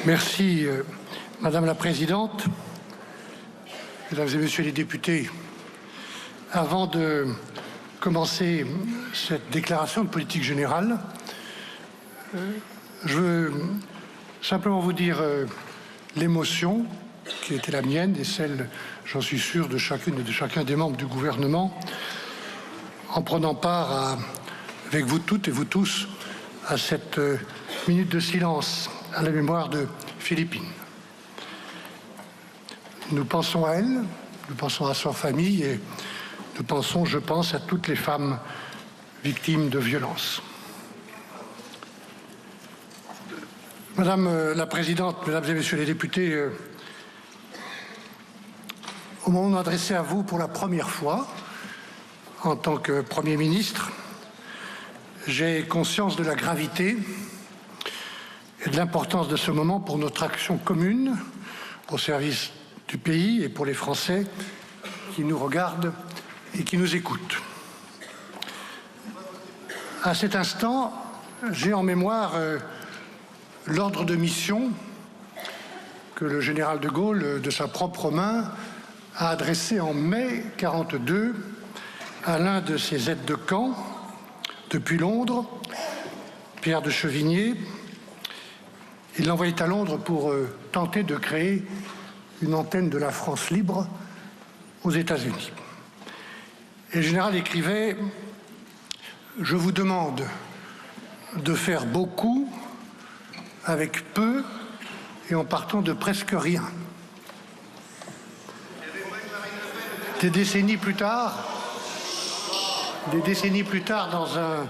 Merci, Madame la Présidente, Mesdames et Messieurs les députés. Avant de commencer cette déclaration de politique générale, je veux simplement vous dire l'émotion qui était la mienne et celle, j'en suis sûr, de chacune et de chacun des membres du gouvernement en prenant part avec vous toutes et vous tous à cette minute de silence à la mémoire de Philippine. Nous pensons à elle, nous pensons à sa famille et nous pensons, je pense, à toutes les femmes victimes de violences. Madame la Présidente, Mesdames et Messieurs les députés, au moment de m'adresser à vous pour la première fois, en tant que Premier ministre, j'ai conscience de la gravité et de l'importance de ce moment pour notre action commune au service du pays et pour les Français qui nous regardent et qui nous écoutent. À cet instant, j'ai en mémoire l'ordre de mission que le général de Gaulle, de sa propre main, a adressé en mai 1942 à l'un de ses aides de camp depuis Londres, Pierre de Chevigné. Il l'envoyait à Londres pour tenter de créer une antenne de la France libre aux États-Unis. Et le général écrivait « Je vous demande de faire beaucoup avec peu et en partant de presque rien ». Des décennies plus tard, dans un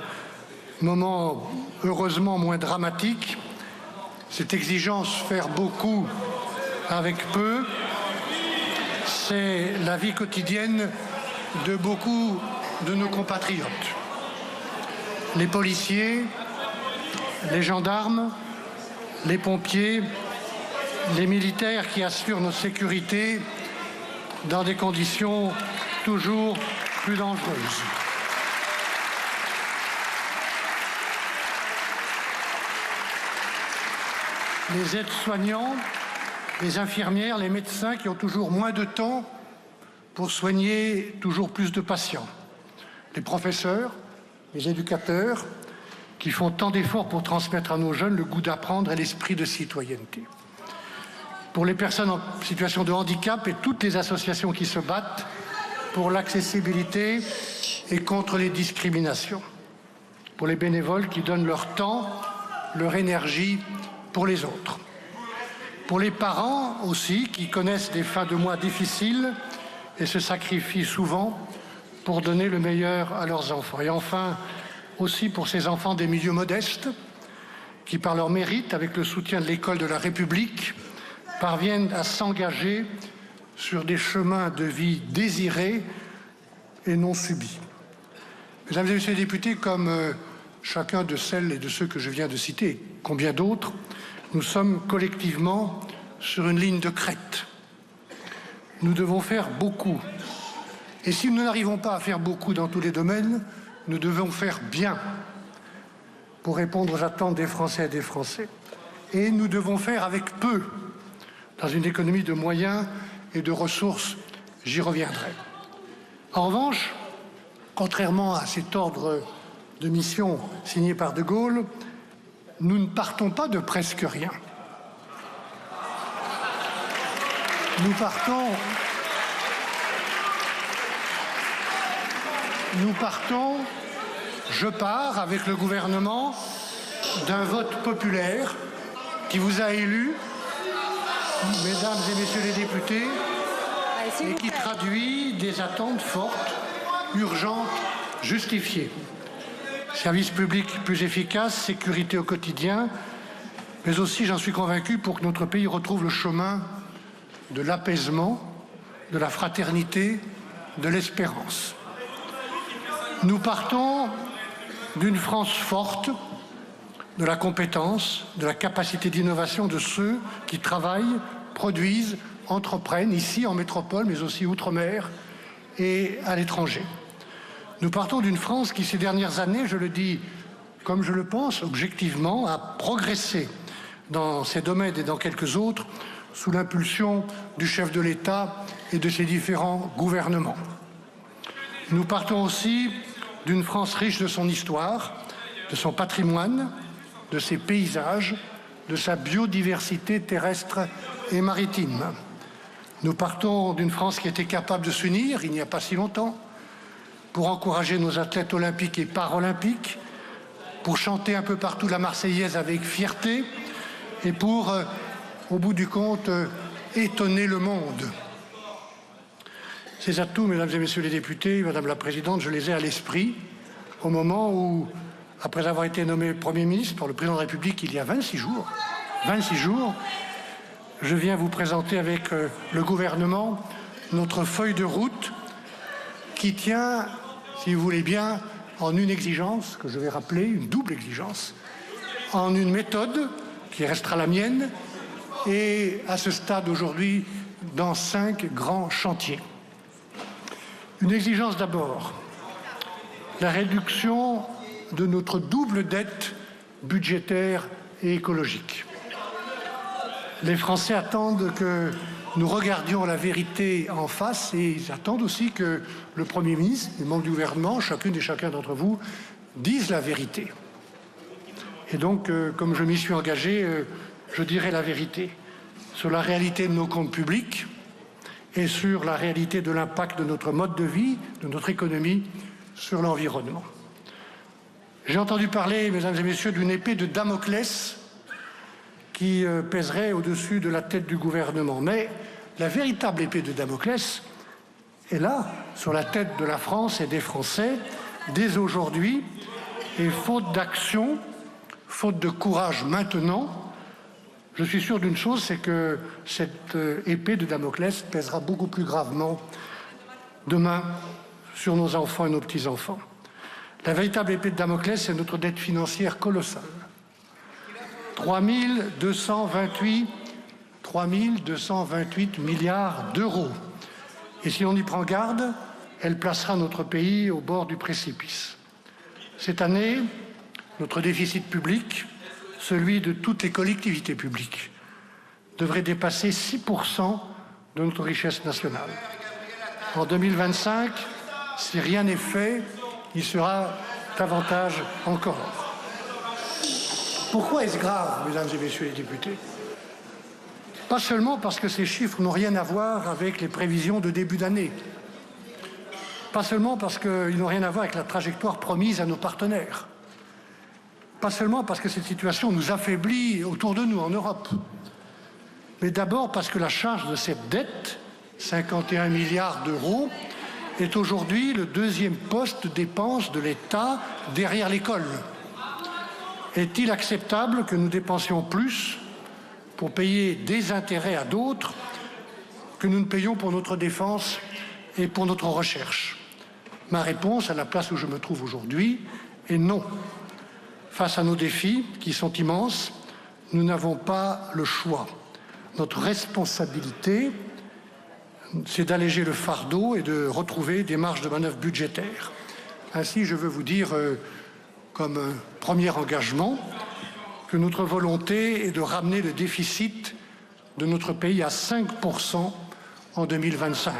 moment heureusement moins dramatique, cette exigence faire beaucoup avec peu, c'est la vie quotidienne de beaucoup de nos compatriotes. Les policiers, les gendarmes, les pompiers, les militaires qui assurent notre sécurité dans des conditions toujours plus dangereuses. Les aides-soignants, les infirmières, les médecins qui ont toujours moins de temps pour soigner toujours plus de patients. Les professeurs, les éducateurs qui font tant d'efforts pour transmettre à nos jeunes le goût d'apprendre et l'esprit de citoyenneté. Pour les personnes en situation de handicap et toutes les associations qui se battent pour l'accessibilité et contre les discriminations. Pour les bénévoles qui donnent leur temps, leur énergie pour les autres. Pour les parents aussi qui connaissent des fins de mois difficiles et se sacrifient souvent pour donner le meilleur à leurs enfants. Et enfin, aussi pour ces enfants des milieux modestes qui, par leur mérite, avec le soutien de l'école de la République, parviennent à s'engager sur des chemins de vie désirés et non subis. Mesdames et Messieurs les députés, comme chacun de celles et de ceux que je viens de citer, et combien d'autres, nous sommes collectivement sur une ligne de crête. Nous devons faire beaucoup. Et si nous n'arrivons pas à faire beaucoup dans tous les domaines, nous devons faire bien pour répondre aux attentes des Français et des Français. Et nous devons faire avec peu, dans une économie de moyens et de ressources, j'y reviendrai. En revanche, contrairement à cet ordre de mission signé par De Gaulle, nous ne partons pas de presque rien. Je pars avec le gouvernement d'un vote populaire qui vous a élus, Mesdames et Messieurs les députés, et qui traduit des attentes fortes, urgentes, justifiées. Service public plus efficace, sécurité au quotidien, mais aussi, j'en suis convaincu, pour que notre pays retrouve le chemin de l'apaisement, de la fraternité, de l'espérance. Nous partons d'une France forte, de la compétence, de la capacité d'innovation de ceux qui travaillent, produisent, entreprennent, ici en métropole, mais aussi outre-mer et à l'étranger. Nous partons d'une France qui, ces dernières années, je le dis comme je le pense, objectivement, a progressé dans ces domaines et dans quelques autres sous l'impulsion du chef de l'État et de ses différents gouvernements. Nous partons aussi d'une France riche de son histoire, de son patrimoine, de ses paysages, de sa biodiversité terrestre et maritime. Nous partons d'une France qui était capable de s'unir il n'y a pas si longtemps, pour encourager nos athlètes olympiques et paralympiques, pour chanter un peu partout la Marseillaise avec fierté et pour, au bout du compte, étonner le monde. Ces atouts, mesdames et messieurs les députés, madame la présidente, je les ai à l'esprit au moment où, après avoir été nommé Premier ministre par le président de la République il y a 26 jours, je viens vous présenter avec le gouvernement notre feuille de route qui tient, si vous voulez bien, en une exigence que je vais rappeler, une double exigence, en une méthode qui restera la mienne et à ce stade aujourd'hui dans 5 grands chantiers. Une exigence d'abord, la réduction de notre double dette budgétaire et écologique. Les Français attendent que nous regardions la vérité en face et ils attendent aussi que le Premier ministre, les membres du gouvernement, chacune et chacun d'entre vous, disent la vérité. Et donc, comme je m'y suis engagé, je dirai la vérité sur la réalité de nos comptes publics et sur la réalité de l'impact de notre mode de vie, de notre économie sur l'environnement. J'ai entendu parler, mesdames et messieurs, d'une épée de Damoclès qui pèserait au-dessus de la tête du gouvernement. Mais la véritable épée de Damoclès est là, sur la tête de la France et des Français, dès aujourd'hui. Et faute d'action, faute de courage maintenant, je suis sûr d'une chose, c'est que cette épée de Damoclès pèsera beaucoup plus gravement demain sur nos enfants et nos petits-enfants. La véritable épée de Damoclès, c'est notre dette financière colossale. 3 228 milliards d'euros. Et si on y prend garde, elle placera notre pays au bord du précipice. Cette année, notre déficit public, celui de toutes les collectivités publiques, devrait dépasser 6% de notre richesse nationale. En 2025, si rien n'est fait, il sera davantage encore. Pourquoi est-ce grave, mesdames et messieurs les députés? Pas seulement parce que ces chiffres n'ont rien à voir avec les prévisions de début d'année, pas seulement parce qu'ils n'ont rien à voir avec la trajectoire promise à nos partenaires, pas seulement parce que cette situation nous affaiblit autour de nous en Europe, mais d'abord parce que la charge de cette dette, 51 milliards d'euros, est aujourd'hui le deuxième poste de dépense de l'État derrière l'école. Est-il acceptable que nous dépensions plus pour payer des intérêts à d'autres que nous ne payons pour notre défense et pour notre recherche? Ma réponse, à la place où je me trouve aujourd'hui, est non. Face à nos défis, qui sont immenses, nous n'avons pas le choix. Notre responsabilité, c'est d'alléger le fardeau et de retrouver des marges de manœuvre budgétaires. Ainsi, je veux vous dire, comme un premier engagement, que notre volonté est de ramener le déficit de notre pays à 5% en 2025.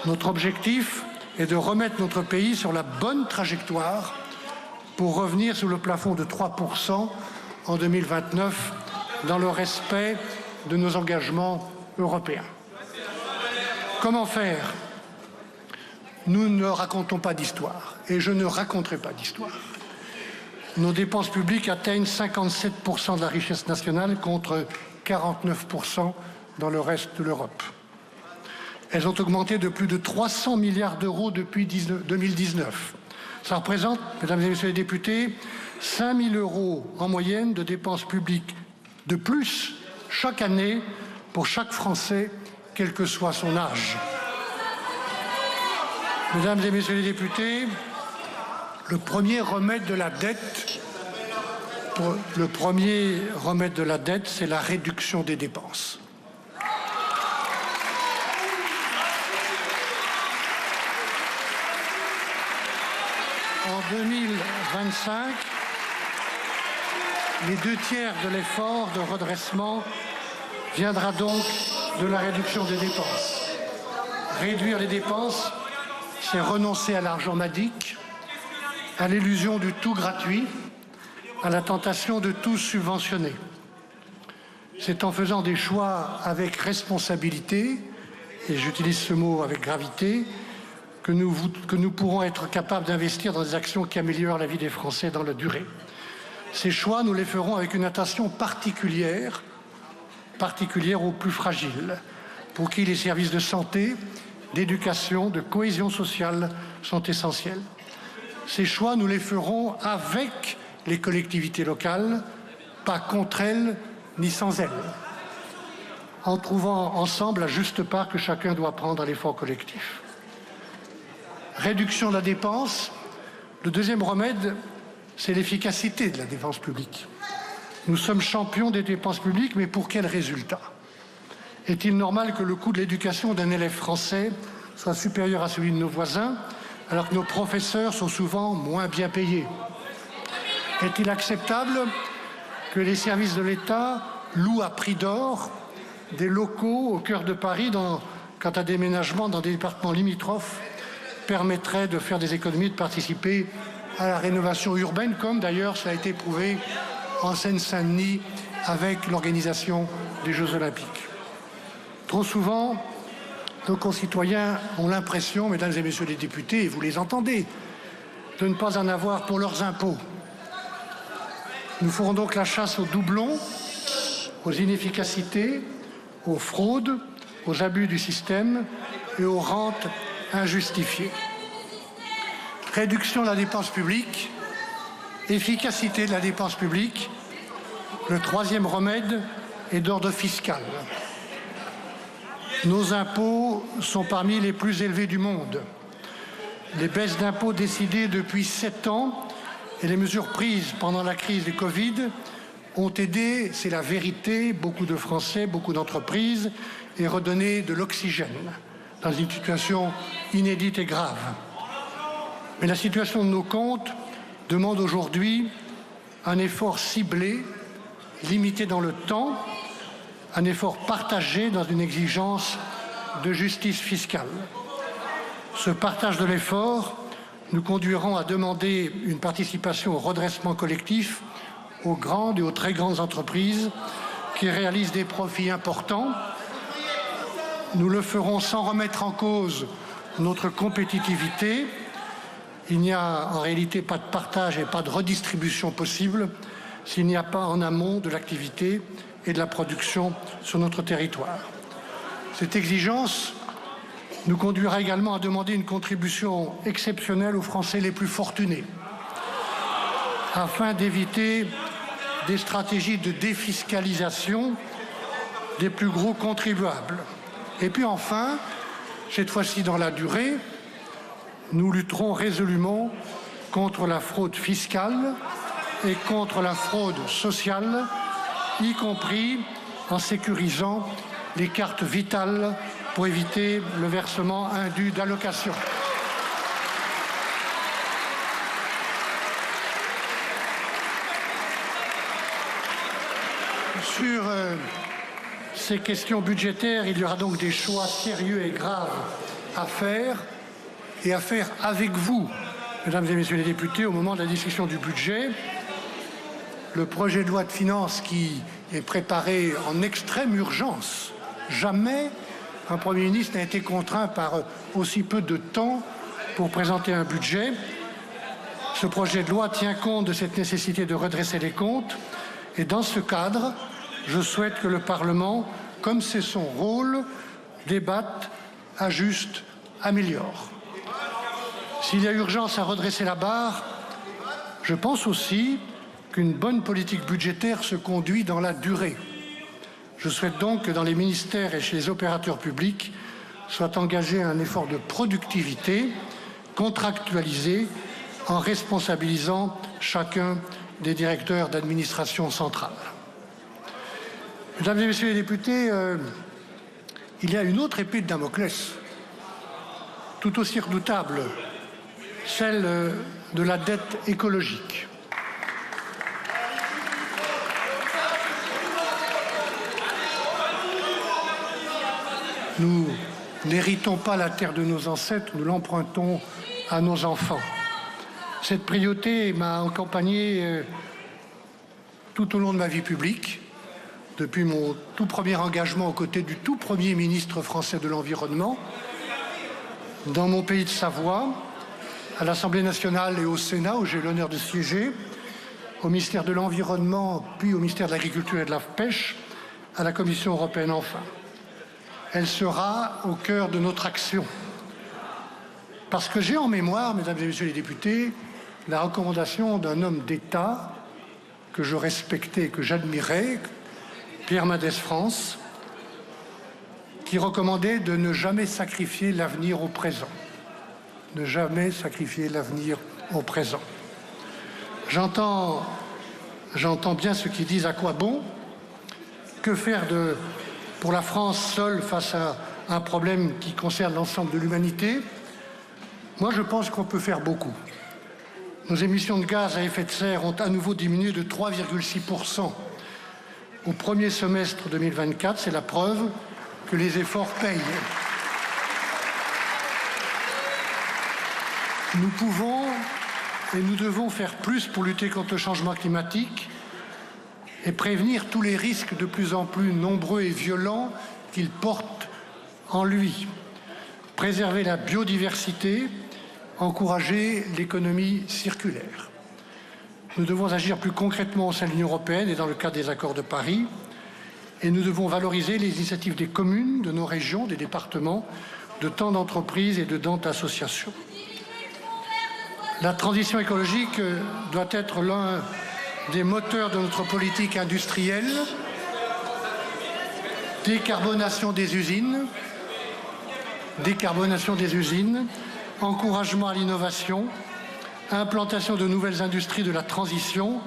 Notre objectif est de remettre notre pays sur la bonne trajectoire pour revenir sous le plafond de 3% en 2029 dans le respect de nos engagements européens. Comment faire? Nous ne racontons pas d'histoire et je ne raconterai pas d'histoire. Nos dépenses publiques atteignent 57% de la richesse nationale contre 49% dans le reste de l'Europe. Elles ont augmenté de plus de 300 milliards d'euros depuis 2019. Ça représente, mesdames et messieurs les députés, 5 000 € en moyenne de dépenses publiques de plus chaque année pour chaque Français, quel que soit son âge. Mesdames et messieurs les députés, le premier remède de la dette, c'est la réduction des dépenses. En 2025, Les 2/3 de l'effort de redressement viendra donc de la réduction des dépenses. Réduire les dépenses, c'est renoncer à l'argent madique, à l'illusion du tout gratuit, à la tentation de tout subventionner. C'est en faisant des choix avec responsabilité, et j'utilise ce mot avec gravité, que nous pourrons être capables d'investir dans des actions qui améliorent la vie des Français dans la durée. Ces choix, nous les ferons avec une attention particulière aux plus fragiles, pour qui les services de santé, d'éducation, de cohésion sociale sont essentiels. Ces choix, nous les ferons avec les collectivités locales, pas contre elles ni sans elles, en trouvant ensemble la juste part que chacun doit prendre à l'effort collectif. Réduction de la dépense. Le deuxième remède, c'est l'efficacité de la dépense publique. Nous sommes champions des dépenses publiques, mais pour quel résultat? Est-il normal que le coût de l'éducation d'un élève français soit supérieur à celui de nos voisins, alors que nos professeurs sont souvent moins bien payés? Est-il acceptable que les services de l'État louent à prix d'or des locaux au cœur de Paris quand un déménagement dans des départements limitrophes permettrait de faire des économies, de participer à la rénovation urbaine, comme d'ailleurs ça a été prouvé en Seine-Saint-Denis avec l'organisation des Jeux Olympiques. Trop souvent, nos concitoyens ont l'impression, mesdames et messieurs les députés, et vous les entendez, de ne pas en avoir pour leurs impôts. Nous ferons donc la chasse aux doublons, aux inefficacités, aux fraudes, aux abus du système et aux rentes injustifiées. Réduction de la dépense publique, efficacité de la dépense publique. Le troisième remède est d'ordre fiscal. Nos impôts sont parmi les plus élevés du monde. Les baisses d'impôts décidées depuis 7 ans et les mesures prises pendant la crise du Covid ont aidé, c'est la vérité, beaucoup de Français, beaucoup d'entreprises, et redonné de l'oxygène dans une situation inédite et grave. Mais la situation de nos comptes demande aujourd'hui un effort ciblé, limité dans le temps, un effort partagé dans une exigence de justice fiscale. Ce partage de l'effort nous conduiront à demander une participation au redressement collectif aux grandes et aux très grandes entreprises qui réalisent des profits importants. Nous le ferons sans remettre en cause notre compétitivité. Il n'y a en réalité pas de partage et pas de redistribution possible s'il n'y a pas en amont de l'activité et de la production sur notre territoire. Cette exigence nous conduira également à demander une contribution exceptionnelle aux Français les plus fortunés, afin d'éviter des stratégies de défiscalisation des plus gros contribuables. Et puis enfin, cette fois-ci dans la durée, nous lutterons résolument contre la fraude fiscale et contre la fraude sociale, y compris en sécurisant les cartes vitales pour éviter le versement indu d'allocations. Sur ces questions budgétaires, il y aura donc des choix sérieux et graves à faire, et à faire avec vous, mesdames et messieurs les députés, au moment de la discussion du budget. Le projet de loi de finances qui est préparé en extrême urgence. Jamais un Premier ministre n'a été contraint par aussi peu de temps pour présenter un budget. Ce projet de loi tient compte de cette nécessité de redresser les comptes. Et dans ce cadre, je souhaite que le Parlement, comme c'est son rôle, débatte, ajuste, améliore. S'il y a urgence à redresser la barre, je pense aussi qu'une bonne politique budgétaire se conduit dans la durée. Je souhaite donc que dans les ministères et chez les opérateurs publics soit engagé un effort de productivité contractualisé en responsabilisant chacun des directeurs d'administration centrale. Mesdames et messieurs les députés, il y a une autre épée de Damoclès, tout aussi redoutable, celle de la dette écologique. Nous n'héritons pas la terre de nos ancêtres, nous l'empruntons à nos enfants. Cette priorité m'a accompagné tout au long de ma vie publique, depuis mon tout premier engagement aux côtés du tout premier ministre français de l'Environnement, dans mon pays de Savoie, à l'Assemblée nationale et au Sénat, où j'ai l'honneur de siéger, au ministère de l'Environnement, puis au ministère de l'Agriculture et de la Pêche, à la Commission européenne enfin. Elle sera au cœur de notre action. Parce que j'ai en mémoire, mesdames et messieurs les députés, la recommandation d'un homme d'État que je respectais et que j'admirais, Pierre Mendès France, qui recommandait de ne jamais sacrifier l'avenir au présent. Ne jamais sacrifier l'avenir au présent. J'entends bien ceux qui disent à quoi bon, que faire pour la France seule face à un problème qui concerne l'ensemble de l'humanité. Moi, je pense qu'on peut faire beaucoup. Nos émissions de gaz à effet de serre ont à nouveau diminué de 3,6% au premier semestre 2024. C'est la preuve que les efforts payent. Nous pouvons et nous devons faire plus pour lutter contre le changement climatique et prévenir tous les risques de plus en plus nombreux et violents qu'il porte en lui. Préserver la biodiversité, encourager l'économie circulaire. Nous devons agir plus concrètement au sein de l'Union européenne et dans le cadre des accords de Paris. Et nous devons valoriser les initiatives des communes, de nos régions, des départements, de tant d'entreprises et de tant d'associations. La transition écologique doit être l'un des moteurs de notre politique industrielle. Décarbonation des usines, encouragement à l'innovation, implantation de nouvelles industries de la transition,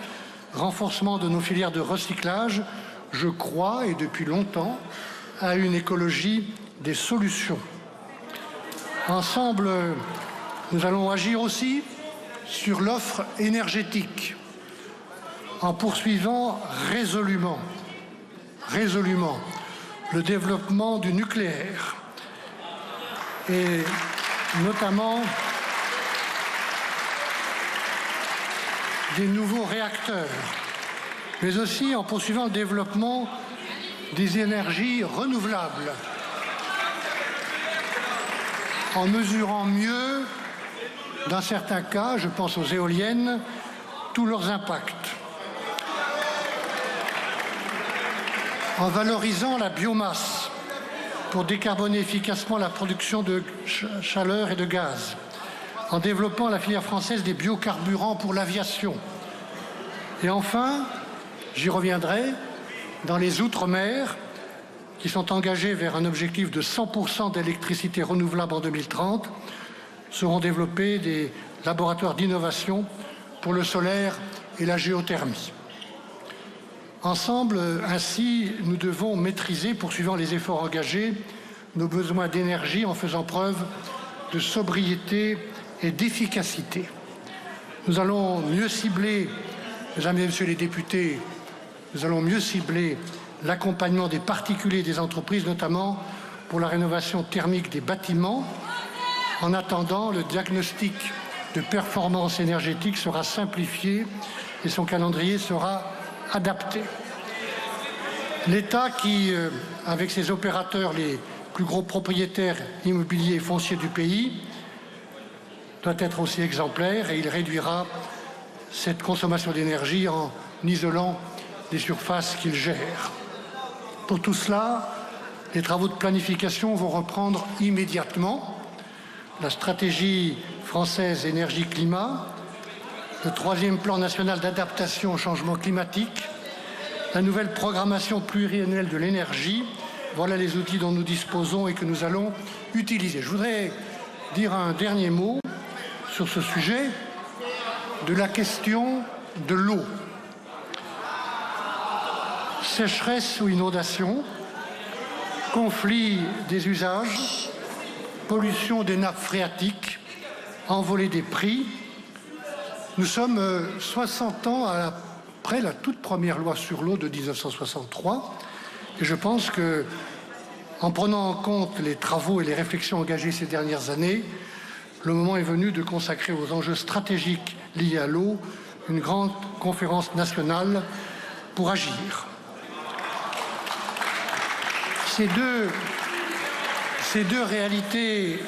renforcement de nos filières de recyclage. Je crois, et depuis longtemps, à une écologie des solutions. Ensemble, nous allons agir aussi sur l'offre énergétique, en poursuivant résolument le développement du nucléaire, et notamment des nouveaux réacteurs, mais aussi en poursuivant le développement des énergies renouvelables, en mesurant mieux, dans certains cas, je pense aux éoliennes, tous leurs impacts, en valorisant la biomasse pour décarboner efficacement la production de chaleur et de gaz, en développant la filière française des biocarburants pour l'aviation. Et enfin, j'y reviendrai, dans les Outre-mer, qui sont engagés vers un objectif de 100% d'électricité renouvelable en 2030, seront développés des laboratoires d'innovation pour le solaire et la géothermie. Ensemble, ainsi, nous devons maîtriser, poursuivant les efforts engagés, nos besoins d'énergie en faisant preuve de sobriété et d'efficacité. Nous allons mieux cibler, mesdames et messieurs les députés, nous allons mieux cibler l'accompagnement des particuliers et des entreprises, notamment pour la rénovation thermique des bâtiments. En attendant, le diagnostic de performance énergétique sera simplifié et son calendrier sera adapté. L'État qui, avec ses opérateurs, les plus gros propriétaires immobiliers et fonciers du pays, doit être aussi exemplaire et il réduira cette consommation d'énergie en isolant les surfaces qu'il gère. Pour tout cela, les travaux de planification vont reprendre immédiatement. La stratégie française énergie-climat, le 3e plan national d'adaptation au changement climatique, la nouvelle programmation pluriannuelle de l'énergie, voilà les outils dont nous disposons et que nous allons utiliser. Je voudrais dire un dernier mot sur ce sujet de la question de l'eau. Sécheresse ou inondation, conflit des usages, pollution des nappes phréatiques, envolée des prix. Nous sommes 60 ans après la toute première loi sur l'eau de 1963 et je pense que En prenant en compte les travaux et les réflexions engagées ces dernières années, le moment est venu de consacrer aux enjeux stratégiques liés à l'eau une grande conférence nationale pour agir. Ces deux réalités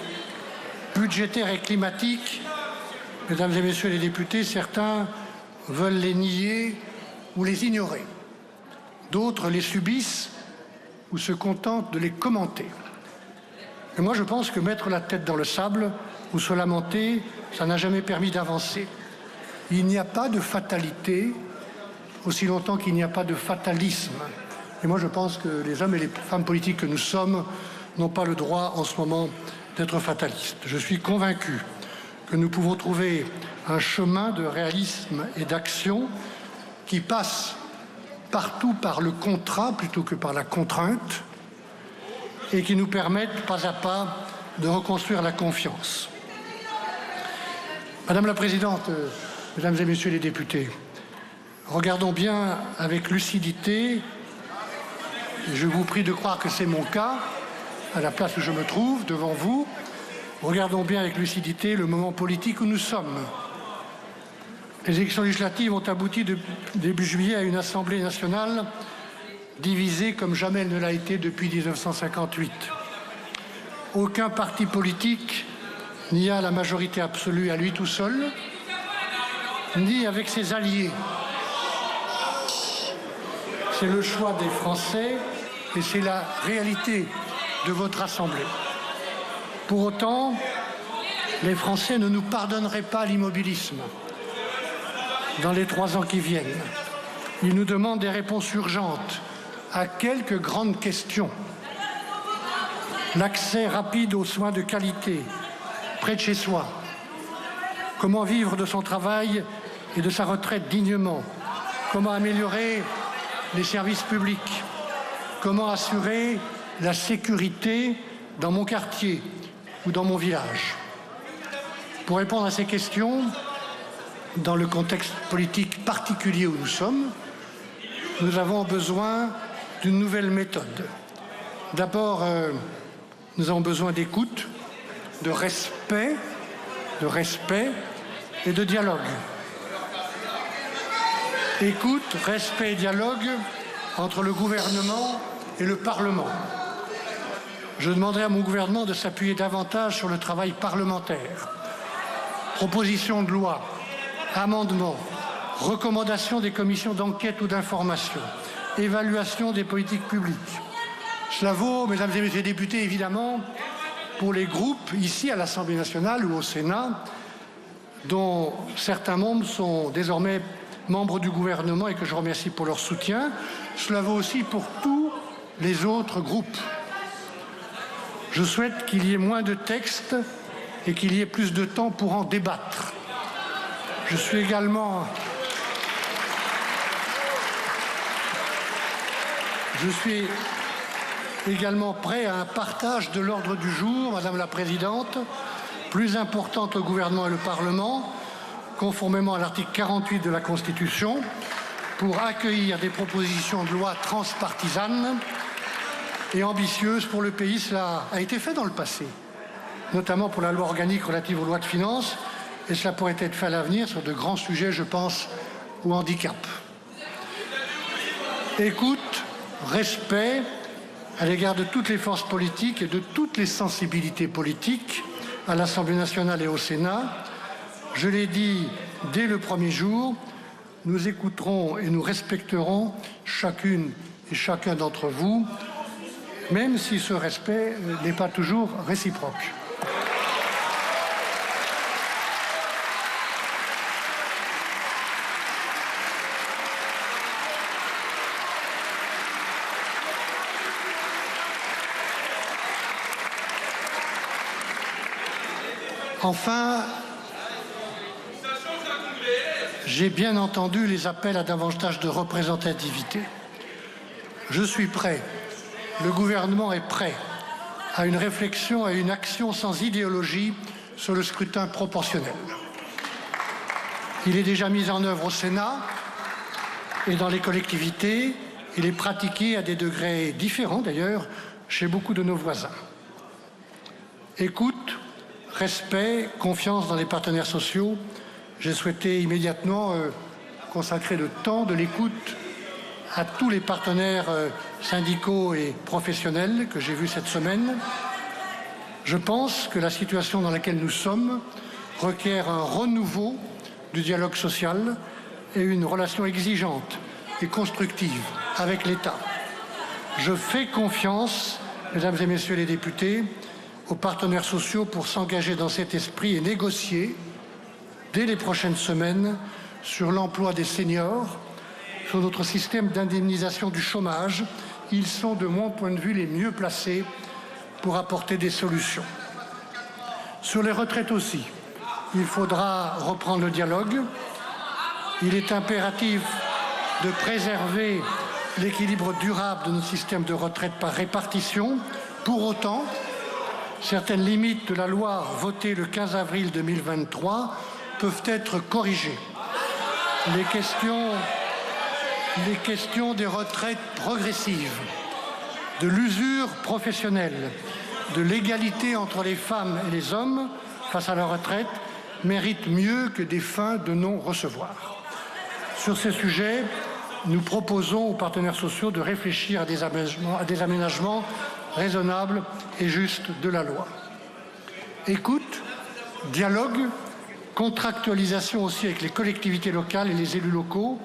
budgétaires et climatiques, mesdames et messieurs les députés, certains veulent les nier ou les ignorer. D'autres les subissent ou se contentent de les commenter. Et moi, je pense que mettre la tête dans le sable ou se lamenter, ça n'a jamais permis d'avancer. Il n'y a pas de fatalité aussi longtemps qu'il n'y a pas de fatalisme. Et moi, je pense que les hommes et les femmes politiques que nous sommes n'ont pas le droit en ce moment d'être fatalistes. Je suis convaincu que nous pouvons trouver un chemin de réalisme et d'action qui passe partout par le contrat plutôt que par la contrainte et qui nous permette pas à pas de reconstruire la confiance. Madame la Présidente, Mesdames et Messieurs les députés, regardons bien avec lucidité, et je vous prie de croire que c'est mon cas, à la place où je me trouve, devant vous, regardons bien avec lucidité le moment politique où nous sommes. Les élections législatives ont abouti début juillet à une Assemblée nationale divisée comme jamais elle ne l'a été depuis 1958. Aucun parti politique n'y a la majorité absolue à lui tout seul, ni avec ses alliés. C'est le choix des Français et c'est la réalité de votre Assemblée. Pour autant, les Français ne nous pardonneraient pas l'immobilisme dans les 3 ans qui viennent. Ils nous demandent des réponses urgentes à quelques grandes questions. L'accès rapide aux soins de qualité, près de chez soi. Comment vivre de son travail et de sa retraite dignement? Comment améliorer les services publics? Comment assurer la sécurité dans mon quartier ou dans mon village? Pour répondre à ces questions, dans le contexte politique particulier où nous sommes, nous avons besoin d'une nouvelle méthode. D'abord, nous avons besoin d'écoute, de respect et de dialogue. Écoute, respect et dialogue entre le gouvernement et le Parlement. Je demanderai à mon gouvernement de s'appuyer davantage sur le travail parlementaire. Propositions de loi, amendements, recommandations des commissions d'enquête ou d'information, évaluation des politiques publiques. Cela vaut, mesdames et messieurs les députés, évidemment, pour les groupes ici à l'Assemblée nationale ou au Sénat, dont certains membres sont désormais membres du gouvernement et que je remercie pour leur soutien. Cela vaut aussi pour tous les autres groupes. Je souhaite qu'il y ait moins de textes et qu'il y ait plus de temps pour en débattre. Je suis également prêt à un partage de l'ordre du jour, Madame la Présidente, plus importante au gouvernement et le Parlement, conformément à l'article 48 de la Constitution, pour accueillir des propositions de loi transpartisanes et ambitieuses pour le pays. Cela a été fait dans le passé, notamment pour la loi organique relative aux lois de finances, et cela pourrait être fait à l'avenir sur de grands sujets, je pense, au handicap. Écoute, respect à l'égard de toutes les forces politiques et de toutes les sensibilités politiques à l'Assemblée nationale et au Sénat. Je l'ai dit dès le premier jour, nous écouterons et nous respecterons chacune et chacun d'entre vous, même si ce respect n'est pas toujours réciproque. Enfin, j'ai bien entendu les appels à davantage de représentativité. Je suis prêt, le gouvernement est prêt à une réflexion et une action sans idéologie sur le scrutin proportionnel. Il est déjà mis en œuvre au Sénat et dans les collectivités. Il est pratiqué à des degrés différents d'ailleurs chez beaucoup de nos voisins. Écoute, respect, confiance dans les partenaires sociaux. J'ai souhaité immédiatement consacrer le temps de l'écoute à tous les partenaires syndicaux et professionnels que j'ai vus cette semaine. Je pense que la situation dans laquelle nous sommes requiert un renouveau du dialogue social et une relation exigeante et constructive avec l'État. Je fais confiance, mesdames et messieurs les députés, aux partenaires sociaux pour s'engager dans cet esprit et négocier dès les prochaines semaines sur l'emploi des seniors, sur notre système d'indemnisation du chômage. Ils sont, de mon point de vue, les mieux placés pour apporter des solutions. Sur les retraites aussi, il faudra reprendre le dialogue. Il est impératif de préserver l'équilibre durable de notre système de retraite par répartition. Pour autant, certaines limites de la loi votée le 15 avril 2023 peuvent être corrigées. Les questions des retraites progressives, de l'usure professionnelle, de l'égalité entre les femmes et les hommes face à la retraite méritent mieux que des fins de non-recevoir. Sur ces sujets, nous proposons aux partenaires sociaux de réfléchir à des aménagements raisonnables et justes de la loi. Écoute, dialogue, contractualisation aussi avec les collectivités locales et les élus locaux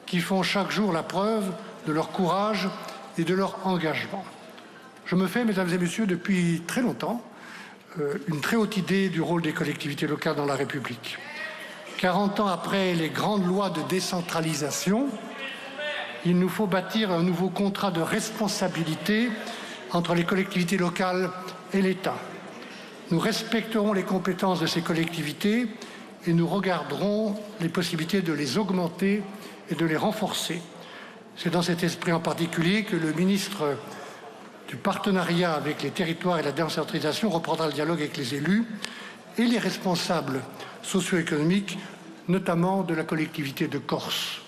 qui font chaque jour la preuve de leur courage et de leur engagement. Je me fais, mesdames et messieurs, depuis très longtemps, une très haute idée du rôle des collectivités locales dans la République. 40 ans après les grandes lois de décentralisation, il nous faut bâtir un nouveau contrat de responsabilité entre les collectivités locales et l'État. Nous respecterons les compétences de ces collectivités et nous regarderons les possibilités de les augmenter et de les renforcer. C'est dans cet esprit en particulier que le ministre du partenariat avec les territoires et la décentralisation reprendra le dialogue avec les élus et les responsables socio-économiques, notamment de la collectivité de Corse.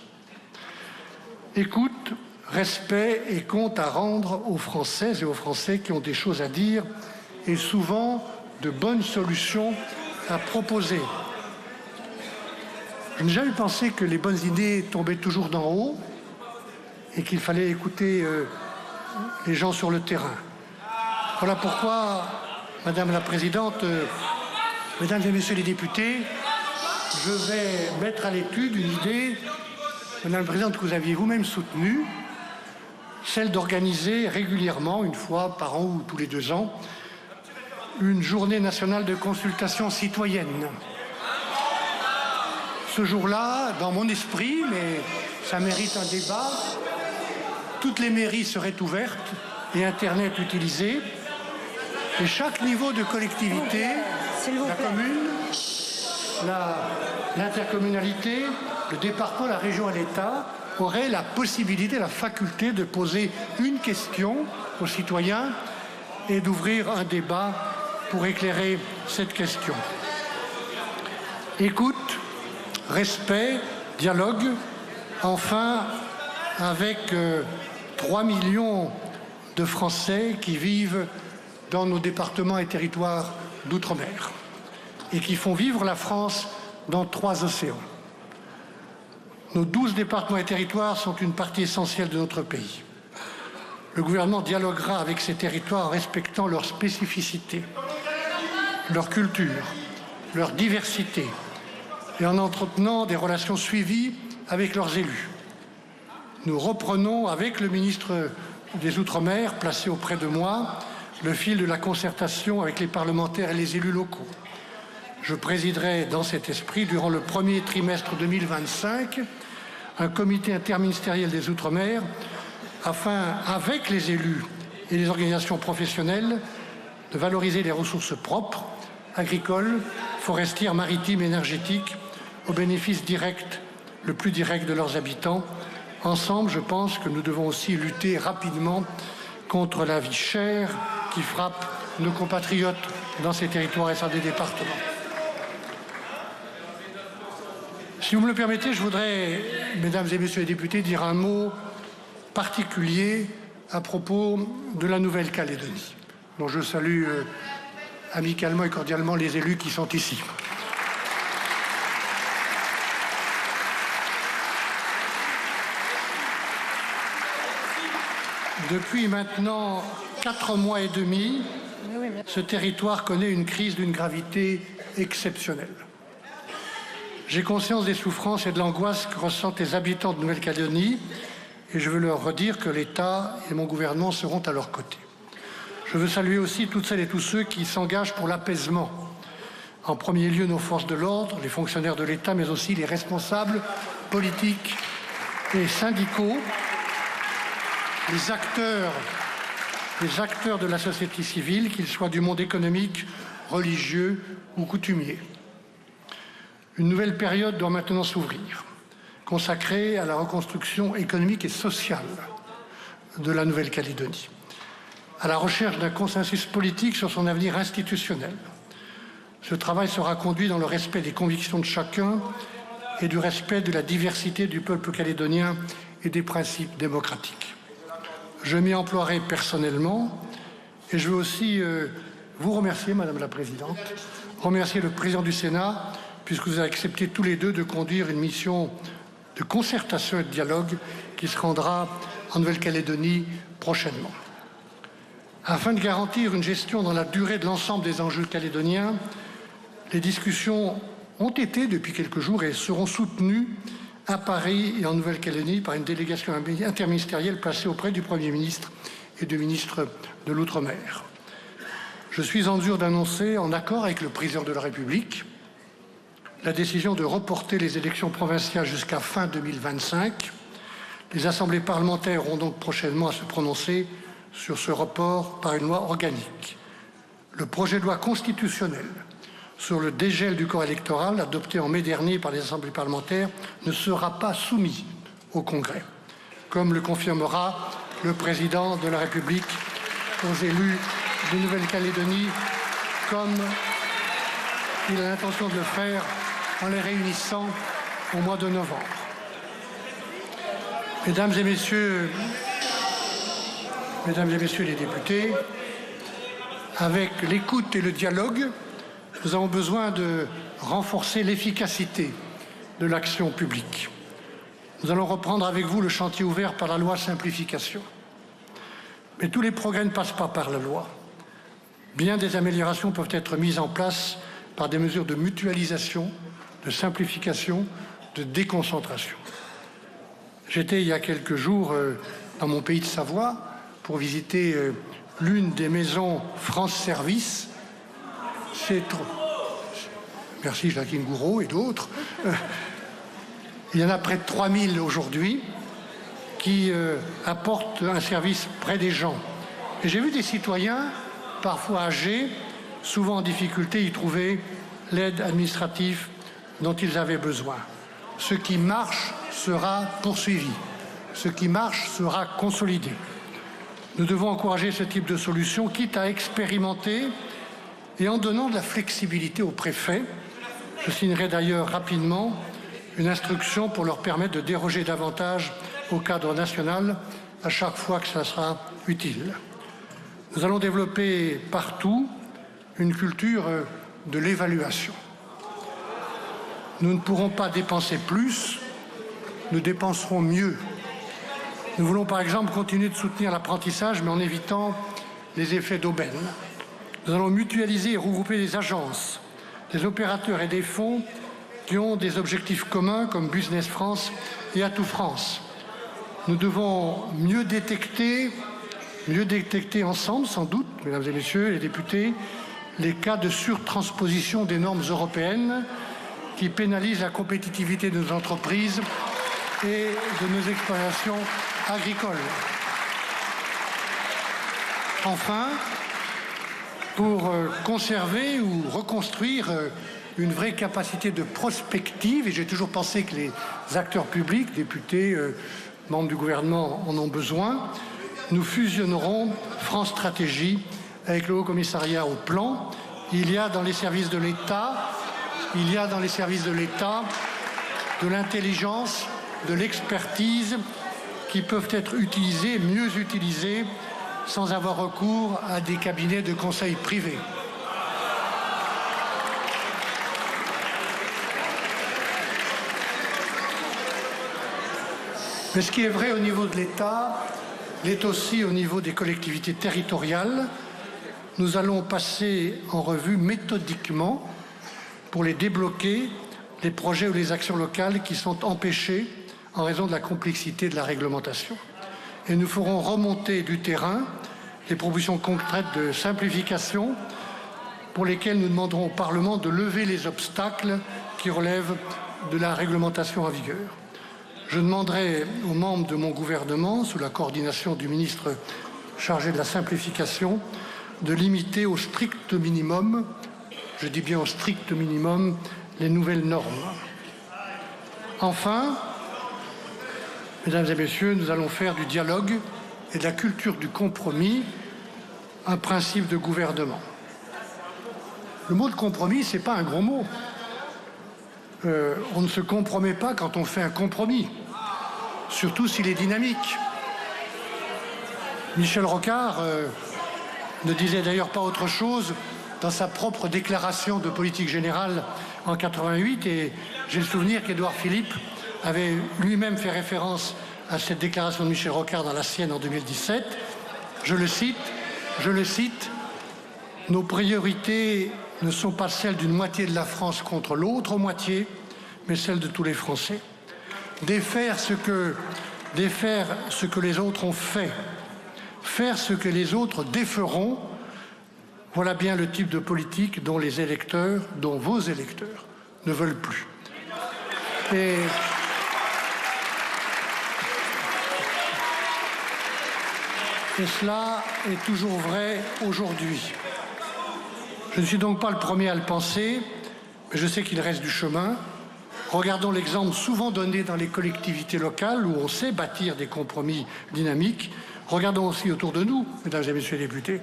Écoute, respect et compte à rendre aux Françaises et aux Français qui ont des choses à dire et souvent de bonnes solutions à proposer. Je n'ai jamais pensé que les bonnes idées tombaient toujours d'en haut et qu'il fallait écouter les gens sur le terrain. Voilà pourquoi, Madame la Présidente, Mesdames et Messieurs les députés, je vais mettre à l'étude une idée, Madame la Présidente, que vous aviez vous-même soutenue, celle d'organiser régulièrement, une fois par an ou tous les 2 ans, une journée nationale de consultation citoyenne. Ce jour-là, dans mon esprit, mais ça mérite un débat, toutes les mairies seraient ouvertes et Internet utilisé, et chaque niveau de collectivité, la commune, l'intercommunalité, le département, la région et l'État, aurait la possibilité, la faculté de poser une question aux citoyens et d'ouvrir un débat pour éclairer cette question. Écoute, respect, dialogue, enfin, avec 3 millions de Français qui vivent dans nos départements et territoires d'outre-mer et qui font vivre la France dans 3 océans. Nos 12 départements et territoires sont une partie essentielle de notre pays. Le gouvernement dialoguera avec ces territoires en respectant leurs spécificités, leur culture, leur diversité et en entretenant des relations suivies avec leurs élus. Nous reprenons avec le ministre des Outre-mer, placé auprès de moi, le fil de la concertation avec les parlementaires et les élus locaux. Je présiderai dans cet esprit, durant le premier trimestre 2025, un comité interministériel des Outre-mer afin, avec les élus et les organisations professionnelles, de valoriser les ressources propres, agricoles, forestières, maritimes, énergétiques, au bénéfice direct, le plus direct de leurs habitants. Ensemble, je pense que nous devons aussi lutter rapidement contre la vie chère qui frappe nos compatriotes dans ces territoires et dans des départements. Si vous me le permettez, je voudrais, mesdames et messieurs les députés, dire un mot particulier à propos de la Nouvelle-Calédonie, dont je salue amicalement et cordialement les élus qui sont ici. Depuis maintenant 4 mois et demi, ce territoire connaît une crise d'une gravité exceptionnelle. J'ai conscience des souffrances et de l'angoisse que ressentent les habitants de Nouvelle-Calédonie et je veux leur redire que l'État et mon gouvernement seront à leur côté. Je veux saluer aussi toutes celles et tous ceux qui s'engagent pour l'apaisement. En premier lieu, nos forces de l'ordre, les fonctionnaires de l'État, mais aussi les responsables politiques et syndicaux, les acteurs de la société civile, qu'ils soient du monde économique, religieux ou coutumier. Une nouvelle période doit maintenant s'ouvrir, consacrée à la reconstruction économique et sociale de la Nouvelle-Calédonie, à la recherche d'un consensus politique sur son avenir institutionnel. Ce travail sera conduit dans le respect des convictions de chacun et du respect de la diversité du peuple calédonien et des principes démocratiques. Je m'y emploierai personnellement et je veux aussi vous remercier, Madame la Présidente, remercier le Président du Sénat, puisque vous avez accepté tous les deux de conduire une mission de concertation et de dialogue qui se rendra en Nouvelle-Calédonie prochainement. Afin de garantir une gestion dans la durée de l'ensemble des enjeux calédoniens, les discussions ont été depuis quelques jours et seront soutenues à Paris et en Nouvelle-Calédonie par une délégation interministérielle placée auprès du Premier ministre et du ministre de l'Outre-mer. Je suis en mesure d'annoncer, en accord avec le Président de la République, la décision de reporter les élections provinciales jusqu'à fin 2025. Les assemblées parlementaires auront donc prochainement à se prononcer sur ce report par une loi organique. Le projet de loi constitutionnelle sur le dégel du corps électoral, adopté en mai dernier par les assemblées parlementaires, ne sera pas soumis au Congrès, comme le confirmera le Président de la République aux élus de Nouvelle-Calédonie, comme il a l'intention de le faire en les réunissant au mois de novembre. Mesdames et messieurs les députés, avec l'écoute et le dialogue, nous avons besoin de renforcer l'efficacité de l'action publique. Nous allons reprendre avec vous le chantier ouvert par la loi simplification. Mais tous les progrès ne passent pas par la loi. Bien des améliorations peuvent être mises en place par des mesures de mutualisation, de simplification, de déconcentration. J'étais il y a quelques jours dans mon pays de Savoie pour visiter l'une des maisons France Service. Merci Jacqueline Gouraud et d'autres. Il y en a près de 3000 aujourd'hui qui apportent un service près des gens. Et j'ai vu des citoyens, parfois âgés, souvent en difficulté, y trouver l'aide administrative dont ils avaient besoin. Ce qui marche sera poursuivi. Ce qui marche sera consolidé. Nous devons encourager ce type de solution, quitte à expérimenter et en donnant de la flexibilité aux préfets. Je signerai d'ailleurs rapidement une instruction pour leur permettre de déroger davantage au cadre national à chaque fois que ça sera utile. Nous allons développer partout une culture de l'évaluation. Nous ne pourrons pas dépenser plus, nous dépenserons mieux. Nous voulons par exemple continuer de soutenir l'apprentissage, mais en évitant les effets d'aubaine. Nous allons mutualiser et regrouper des agences, des opérateurs et des fonds qui ont des objectifs communs comme Business France et Atout France. Nous devons mieux détecter ensemble, sans doute, mesdames et messieurs les députés, les cas de surtransposition des normes européennes qui pénalisent la compétitivité de nos entreprises et de nos exploitations agricoles. Enfin, pour conserver ou reconstruire une vraie capacité de prospective, et j'ai toujours pensé que les acteurs publics, députés, membres du gouvernement en ont besoin, nous fusionnerons France Stratégie avec le Haut Commissariat au Plan. Il y a dans les services de l'État, de l'intelligence, de l'expertise qui peuvent être utilisés, mieux utilisés, sans avoir recours à des cabinets de conseil privés. Mais ce qui est vrai au niveau de l'État l'est aussi au niveau des collectivités territoriales. Nous allons passer en revue méthodiquement, pour les débloquer, les projets ou les actions locales qui sont empêchés en raison de la complexité de la réglementation. Et nous ferons remonter du terrain des propositions concrètes de simplification pour lesquelles nous demanderons au Parlement de lever les obstacles qui relèvent de la réglementation en vigueur. Je demanderai aux membres de mon gouvernement, sous la coordination du ministre chargé de la simplification, de limiter au strict minimum, je dis bien au strict minimum, les nouvelles normes. Enfin, mesdames et messieurs, nous allons faire du dialogue et de la culture du compromis un principe de gouvernement. Le mot de compromis, ce n'est pas un gros mot. On ne se compromet pas quand on fait un compromis, surtout s'il est dynamique. Michel Rocard ne disait d'ailleurs pas autre chose dans sa propre déclaration de politique générale en 88, et j'ai le souvenir qu'Édouard Philippe avait lui-même fait référence à cette déclaration de Michel Rocard dans la sienne en 2017. Je le cite, « Nos priorités ne sont pas celles d'une moitié de la France contre l'autre moitié, mais celles de tous les Français. Défaire ce que les autres ont fait, faire ce que les autres déferont, voilà bien le type de politique dont les électeurs, dont vos électeurs, ne veulent plus. » Et cela est toujours vrai aujourd'hui. Je ne suis donc pas le premier à le penser, mais je sais qu'il reste du chemin. Regardons l'exemple souvent donné dans les collectivités locales où on sait bâtir des compromis dynamiques. Regardons aussi autour de nous, mesdames et messieurs les députés.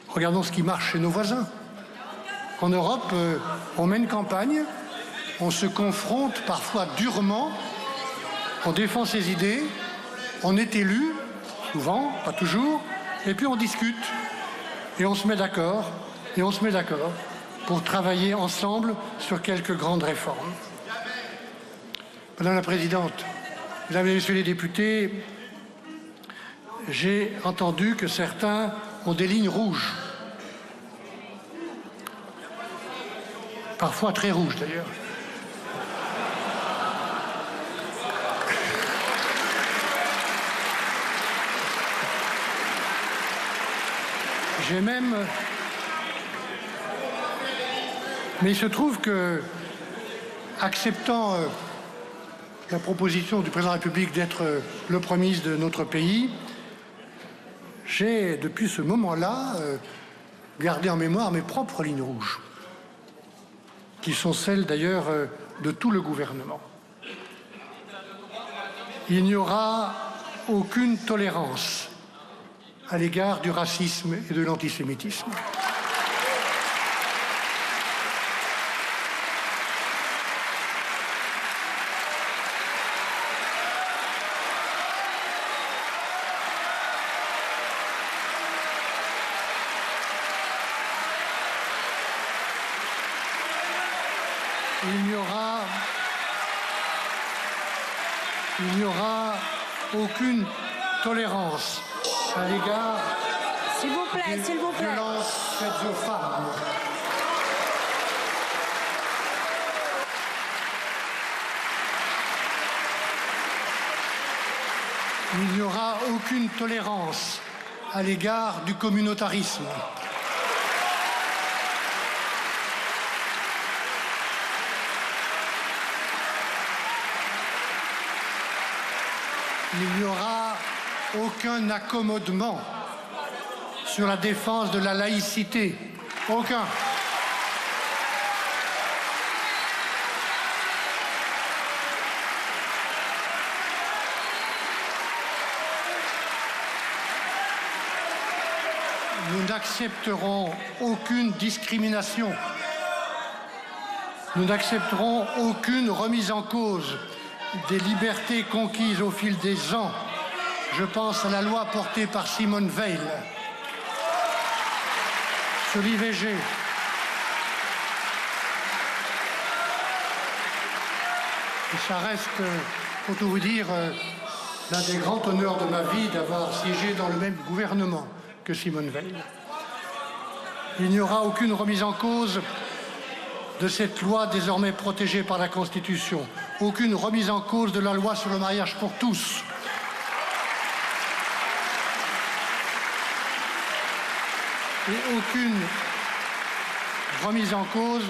Regardons ce qui marche chez nos voisins. En Europe, on mène campagne, on se confronte parfois durement, on défend ses idées, on est élu, souvent, pas toujours, et puis on discute, et on se met d'accord, pour travailler ensemble sur quelques grandes réformes. Madame la Présidente, Mesdames et Messieurs les députés, j'ai entendu que certains ont des lignes rouges, parfois très rouges d'ailleurs. J'ai même... Mais il se trouve que, acceptant la proposition du président de la République d'être le Premier ministre de notre pays, j'ai, depuis ce moment-là, gardé en mémoire mes propres lignes rouges, qui sont celles d'ailleurs de tout le gouvernement. Il n'y aura aucune tolérance à l'égard du racisme et de l'antisémitisme. Il n'y aura aucune tolérance à l'égard des violences faites aux femmes. Il n'y aura aucune tolérance à l'égard du communautarisme. Il n'y aura aucun accommodement sur la défense de la laïcité. Aucun. Nous n'accepterons aucune discrimination. Nous n'accepterons aucune remise en cause des libertés conquises au fil des ans Je pense à la loi portée par Simone Veil sur l'IVG. Et ça reste, pour tout vous dire, l'un des grands honneurs de ma vie d'avoir siégé dans le même gouvernement que Simone Veil. Il n'y aura aucune remise en cause de cette loi désormais protégée par la Constitution. Aucune remise en cause de la loi sur le mariage pour tous. Et aucune remise en cause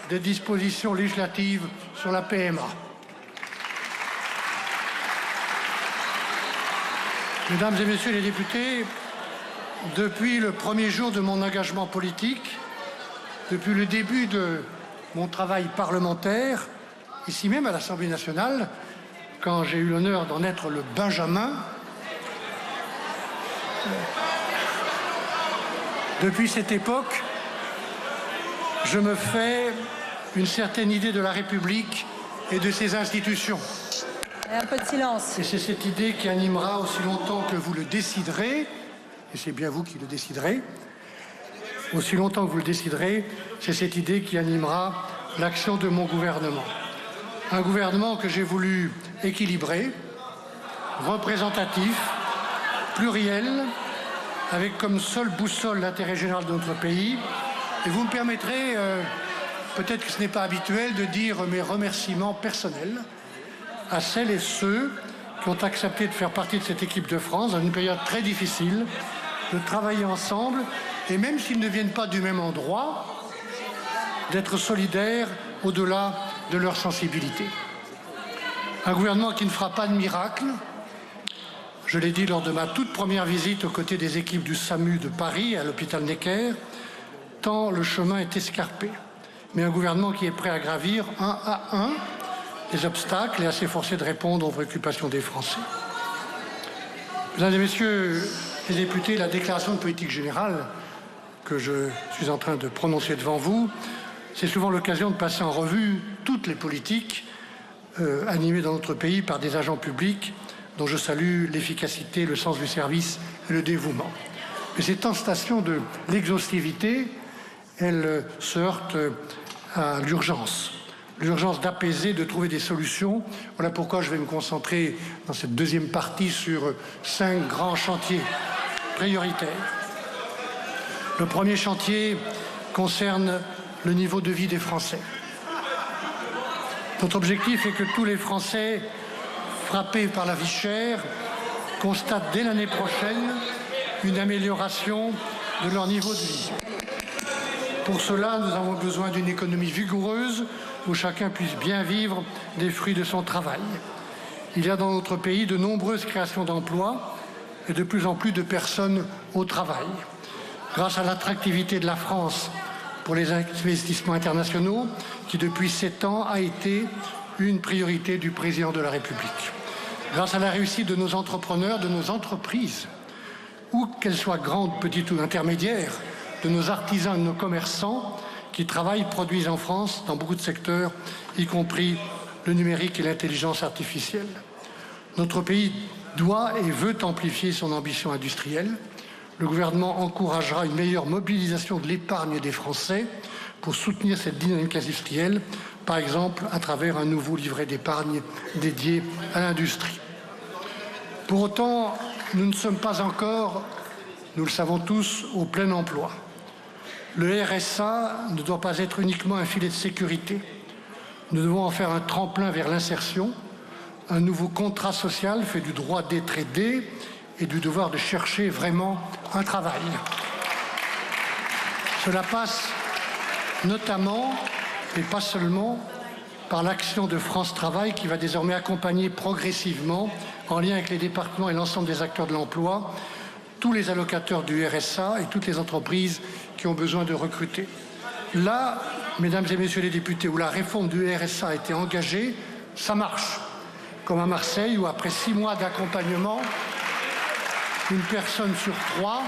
des dispositions législatives sur la PMA. Mesdames et messieurs les députés, depuis le premier jour de mon engagement politique, depuis le début de mon travail parlementaire, ici même à l'Assemblée nationale, quand j'ai eu l'honneur d'en être le Benjamin, depuis cette époque, je me fais une certaine idée de la République et de ses institutions. Et un peu de silence. Et c'est cette idée qui animera aussi longtemps que vous le déciderez, et c'est bien vous qui le déciderez, aussi longtemps que vous le déciderez, c'est cette idée qui animera l'action de mon gouvernement. Un gouvernement que j'ai voulu équilibré, représentatif, pluriel, avec comme seule boussole l'intérêt général de notre pays. Et vous me permettrez, peut-être que ce n'est pas habituel, de dire mes remerciements personnels à celles et ceux qui ont accepté de faire partie de cette équipe de France dans une période très difficile, de travailler ensemble, et même s'ils ne viennent pas du même endroit, d'être solidaires au-delà de leur sensibilité. Un gouvernement qui ne fera pas de miracle, je l'ai dit lors de ma toute première visite aux côtés des équipes du SAMU de Paris à l'hôpital Necker, tant le chemin est escarpé. Mais un gouvernement qui est prêt à gravir un à un les obstacles et à s'efforcer de répondre aux préoccupations des Français. Mesdames et messieurs les députés, la déclaration de politique générale que je suis en train de prononcer devant vous, c'est souvent l'occasion de passer en revue toutes les politiques animées dans notre pays par des agents publics dont je salue l'efficacité, le sens du service et le dévouement. Mais cette tentation de l'exhaustivité, elle se heurte à l'urgence d'apaiser, de trouver des solutions. Voilà pourquoi je vais me concentrer dans cette deuxième partie sur 5 grands chantiers prioritaires. Le premier chantier concerne le niveau de vie des Français. Notre objectif est que tous les Français frappés par la vie chère constatent dès l'année prochaine une amélioration de leur niveau de vie. Pour cela, nous avons besoin d'une économie vigoureuse où chacun puisse bien vivre des fruits de son travail. Il y a dans notre pays de nombreuses créations d'emplois et de plus en plus de personnes au travail. Grâce à l'attractivité de la France pour les investissements internationaux, qui depuis 7 ans a été une priorité du président de la République. Grâce à la réussite de nos entrepreneurs, de nos entreprises, où qu'elles soient grandes, petites ou intermédiaires, de nos artisans et de nos commerçants qui travaillent, produisent en France dans beaucoup de secteurs, y compris le numérique et l'intelligence artificielle. Notre pays doit et veut amplifier son ambition industrielle. Le gouvernement encouragera une meilleure mobilisation de l'épargne des Français pour soutenir cette dynamique industrielle, par exemple à travers un nouveau livret d'épargne dédié à l'industrie. Pour autant, nous ne sommes pas encore, nous le savons tous, au plein emploi. Le RSA ne doit pas être uniquement un filet de sécurité. Nous devons en faire un tremplin vers l'insertion, un nouveau contrat social fait du droit d'être aidé et du devoir de chercher vraiment un travail. Cela passe notamment, et pas seulement, par l'action de France Travail qui va désormais accompagner progressivement, en lien avec les départements et l'ensemble des acteurs de l'emploi, tous les allocateurs du RSA et toutes les entreprises qui ont besoin de recruter. Là, mesdames et messieurs les députés, où la réforme du RSA a été engagée, ça marche. Comme à Marseille, où après 6 mois d'accompagnement, une personne sur 3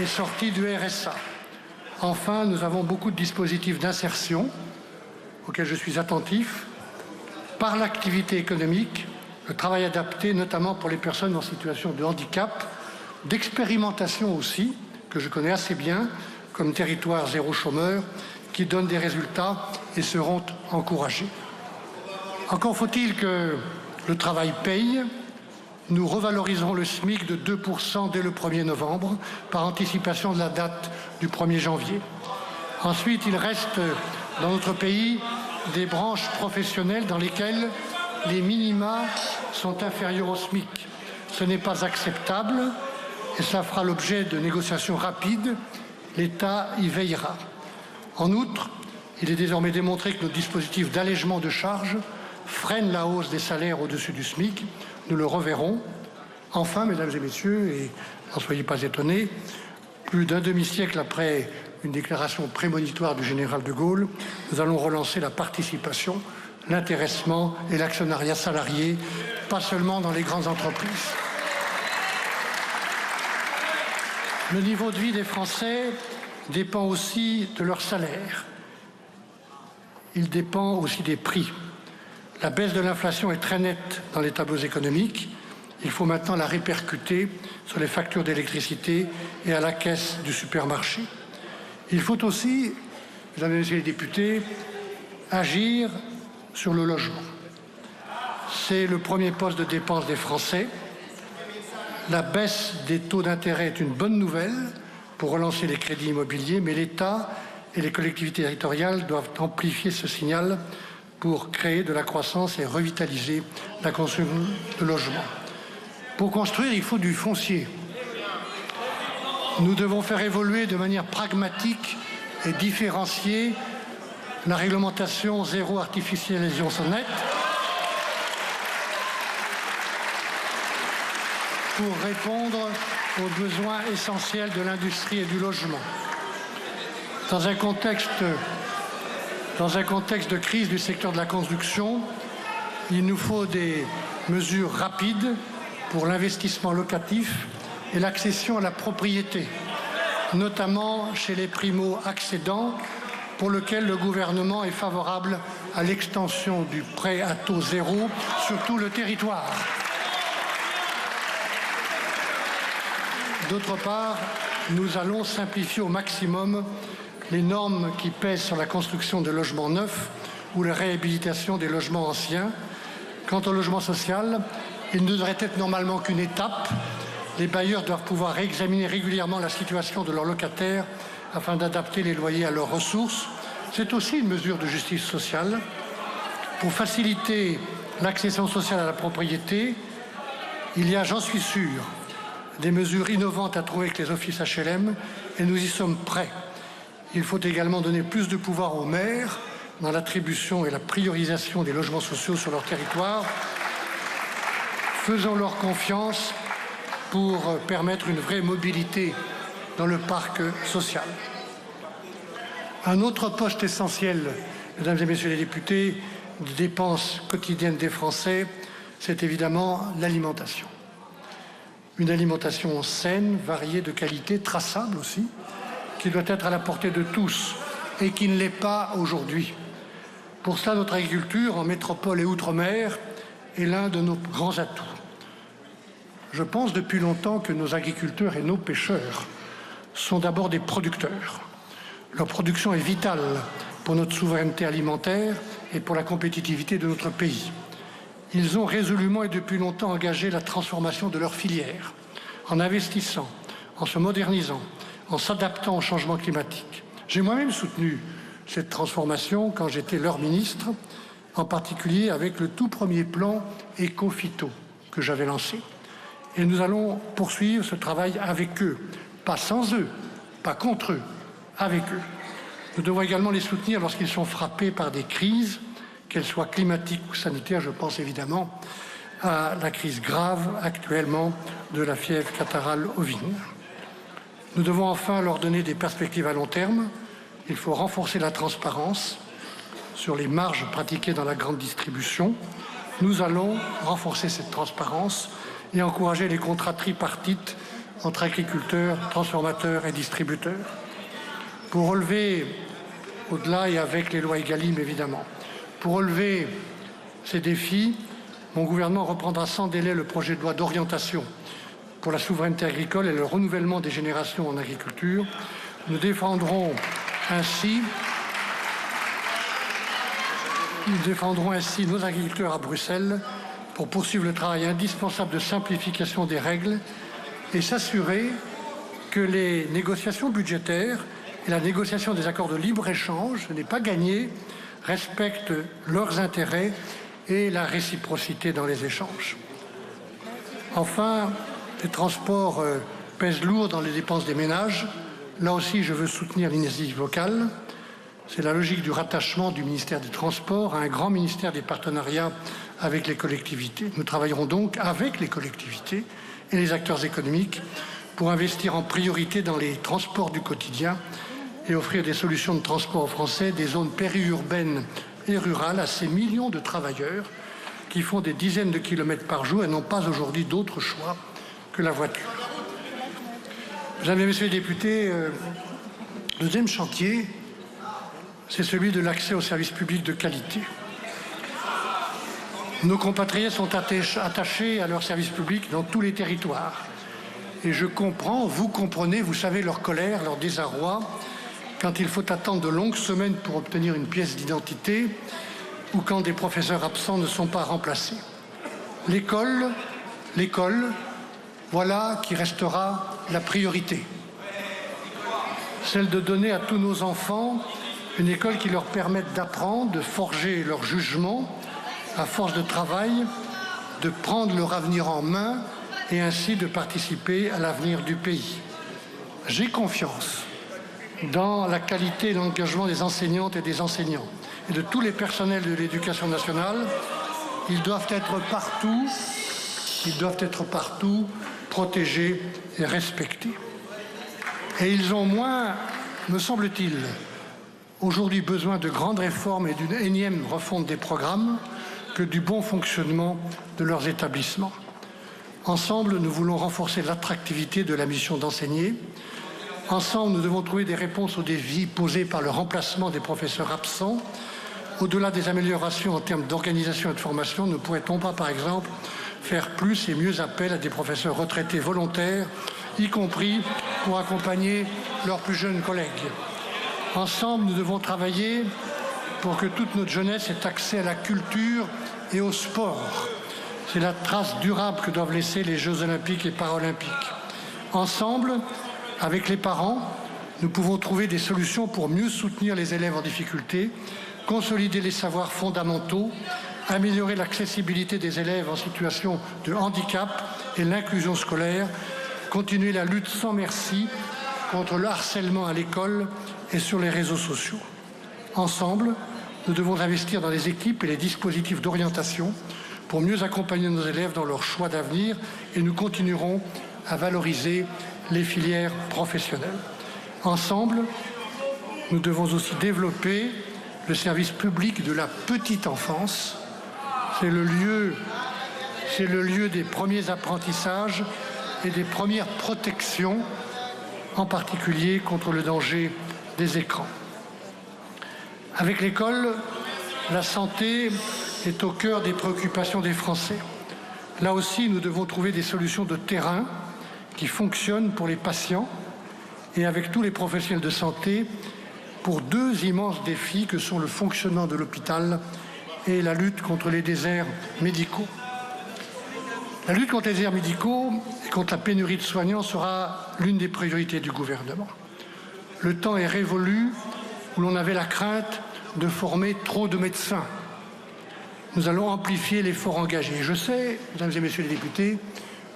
est sortie du RSA. Enfin, nous avons beaucoup de dispositifs d'insertion auxquels je suis attentif par l'activité économique le travail adapté, notamment pour les personnes en situation de handicap, d'expérimentation aussi, que je connais assez bien, comme territoire zéro chômeur, qui donnent des résultats et seront encouragés. Encore faut-il que le travail paye. Nous revaloriserons le SMIC de 2% dès le 1er novembre, par anticipation de la date du 1er janvier. Ensuite, il reste dans notre pays des branches professionnelles dans lesquelles les minima sont inférieurs au SMIC. Ce n'est pas acceptable et ça fera l'objet de négociations rapides. L'État y veillera. En outre, il est désormais démontré que nos dispositifs d'allègement de charges freinent la hausse des salaires au-dessus du SMIC. Nous le reverrons. Enfin, mesdames et messieurs, et n'en soyez pas étonnés, plus d'un demi-siècle après une déclaration prémonitoire du général de Gaulle, nous allons relancer la participation, l'intéressement et l'actionnariat salarié, pas seulement dans les grandes entreprises. Le niveau de vie des Français dépend aussi de leur salaire. Il dépend aussi des prix. La baisse de l'inflation est très nette dans les tableaux économiques. Il faut maintenant la répercuter sur les factures d'électricité et à la caisse du supermarché. Il faut aussi, mesdames et messieurs les députés, agir sur le logement. C'est le premier poste de dépense des Français. La baisse des taux d'intérêt est une bonne nouvelle pour relancer les crédits immobiliers, mais l'État et les collectivités territoriales doivent amplifier ce signal pour créer de la croissance et revitaliser la construction de logements. Pour construire, il faut du foncier. Nous devons faire évoluer de manière pragmatique et différenciée la réglementation zéro artificialisation nette pour répondre aux besoins essentiels de l'industrie et du logement. Dans un contexte de crise du secteur de la construction, il nous faut des mesures rapides pour l'investissement locatif et l'accession à la propriété, notamment chez les primo-accédants, pour lequel le gouvernement est favorable à l'extension du prêt à taux zéro sur tout le territoire. D'autre part, nous allons simplifier au maximum les normes qui pèsent sur la construction de logements neufs ou la réhabilitation des logements anciens. Quant au logement social, il ne devrait être normalement qu'une étape. Les bailleurs doivent pouvoir réexaminer régulièrement la situation de leurs locataires afin d'adapter les loyers à leurs ressources. C'est aussi une mesure de justice sociale. Pour faciliter l'accession sociale à la propriété, il y a, j'en suis sûr, des mesures innovantes à trouver avec les offices HLM et nous y sommes prêts. Il faut également donner plus de pouvoir aux maires dans l'attribution et la priorisation des logements sociaux sur leur territoire. Faisons-leur confiance pour permettre une vraie mobilité dans le parc social. Un autre poste essentiel, mesdames et messieurs les députés, des dépenses quotidiennes des Français, c'est évidemment l'alimentation. Une alimentation saine, variée, de qualité, traçable aussi, qui doit être à la portée de tous et qui ne l'est pas aujourd'hui. Pour cela, notre agriculture en métropole et outre-mer est l'un de nos grands atouts. Je pense depuis longtemps que nos agriculteurs et nos pêcheurs sont d'abord des producteurs. Leur production est vitale pour notre souveraineté alimentaire et pour la compétitivité de notre pays. Ils ont résolument et depuis longtemps engagé la transformation de leur filière, en investissant, en se modernisant, en s'adaptant au changement climatique. J'ai moi-même soutenu cette transformation quand j'étais leur ministre, en particulier avec le tout premier plan Éco-Phyto que j'avais lancé. Et nous allons poursuivre ce travail avec eux, pas sans eux, pas contre eux, avec eux. Nous devons également les soutenir lorsqu'ils sont frappés par des crises, qu'elles soient climatiques ou sanitaires. Je pense évidemment à la crise grave actuellement de la fièvre catarrhale ovine. Nous devons enfin leur donner des perspectives à long terme. Il faut renforcer la transparence sur les marges pratiquées dans la grande distribution. Nous allons renforcer cette transparence et encourager les contrats tripartites entre agriculteurs, transformateurs et distributeurs. Pour relever, au-delà et avec les lois Egalim évidemment, pour relever ces défis, mon gouvernement reprendra sans délai le projet de loi d'orientation pour la souveraineté agricole et le renouvellement des générations en agriculture. Nous défendrons ainsi nos agriculteurs à Bruxelles pour poursuivre le travail indispensable de simplification des règles et s'assurer que les négociations budgétaires et la négociation des accords de libre-échange, ce n'est pas gagné, respectent leurs intérêts et la réciprocité dans les échanges. Enfin, les transports pèsent lourd dans les dépenses des ménages. Là aussi, je veux soutenir l'initiative locale. C'est la logique du rattachement du ministère des Transports à un grand ministère des partenariats avec les collectivités. Nous travaillerons donc avec les collectivités et les acteurs économiques pour investir en priorité dans les transports du quotidien et offrir des solutions de transport aux Français des zones périurbaines et rurales à ces millions de travailleurs qui font des dizaines de kilomètres par jour et n'ont pas aujourd'hui d'autre choix que la voiture. Mesdames et Messieurs les députés, le deuxième chantier, c'est celui de l'accès aux services publics de qualité. Nos compatriotes sont attachés à leurs services publics dans tous les territoires. Et je comprends, vous comprenez, vous savez leur colère, leur désarroi, quand il faut attendre de longues semaines pour obtenir une pièce d'identité ou quand des professeurs absents ne sont pas remplacés. L'école, voilà qui restera la priorité. Celle de donner à tous nos enfants une école qui leur permette d'apprendre, de forger leur jugement à force de travail, de prendre leur avenir en main et ainsi de participer à l'avenir du pays. J'ai confiance dans la qualité et l'engagement des enseignantes et des enseignants et de tous les personnels de l'éducation nationale. Ils doivent être partout protégés et respectés. Et ils ont moins, me semble-t-il, aujourd'hui besoin de grandes réformes et d'une énième refonte des programmes que du bon fonctionnement de leurs établissements. Ensemble, nous voulons renforcer l'attractivité de la mission d'enseigner. Ensemble, nous devons trouver des réponses aux défis posés par le remplacement des professeurs absents. Au-delà des améliorations en termes d'organisation et de formation, ne pourrait-on pas, par exemple, faire plus et mieux appel à des professeurs retraités volontaires, y compris pour accompagner leurs plus jeunes collègues? Ensemble, nous devons travailler pour que toute notre jeunesse ait accès à la culture et au sport. C'est la trace durable que doivent laisser les Jeux olympiques et paralympiques. Ensemble, avec les parents, nous pouvons trouver des solutions pour mieux soutenir les élèves en difficulté, consolider les savoirs fondamentaux, améliorer l'accessibilité des élèves en situation de handicap et l'inclusion scolaire, continuer la lutte sans merci contre le harcèlement à l'école et sur les réseaux sociaux. Ensemble, nous devons investir dans les équipes et les dispositifs d'orientation pour mieux accompagner nos élèves dans leur choix d'avenir et nous continuerons à valoriser les filières professionnelles. Ensemble, nous devons aussi développer le service public de la petite enfance. C'est le lieu des premiers apprentissages et des premières protections, en particulier contre le danger des écrans. Avec l'école, la santé est au cœur des préoccupations des Français. Là aussi, nous devons trouver des solutions de terrain qui fonctionnent pour les patients et avec tous les professionnels de santé pour deux immenses défis que sont le fonctionnement de l'hôpital et la lutte contre les déserts médicaux. La lutte contre les déserts médicaux et contre la pénurie de soignants sera l'une des priorités du gouvernement. Le temps est révolu où l'on avait la crainte de former trop de médecins. Nous allons amplifier l'effort engagé. Je sais, mesdames et messieurs les députés,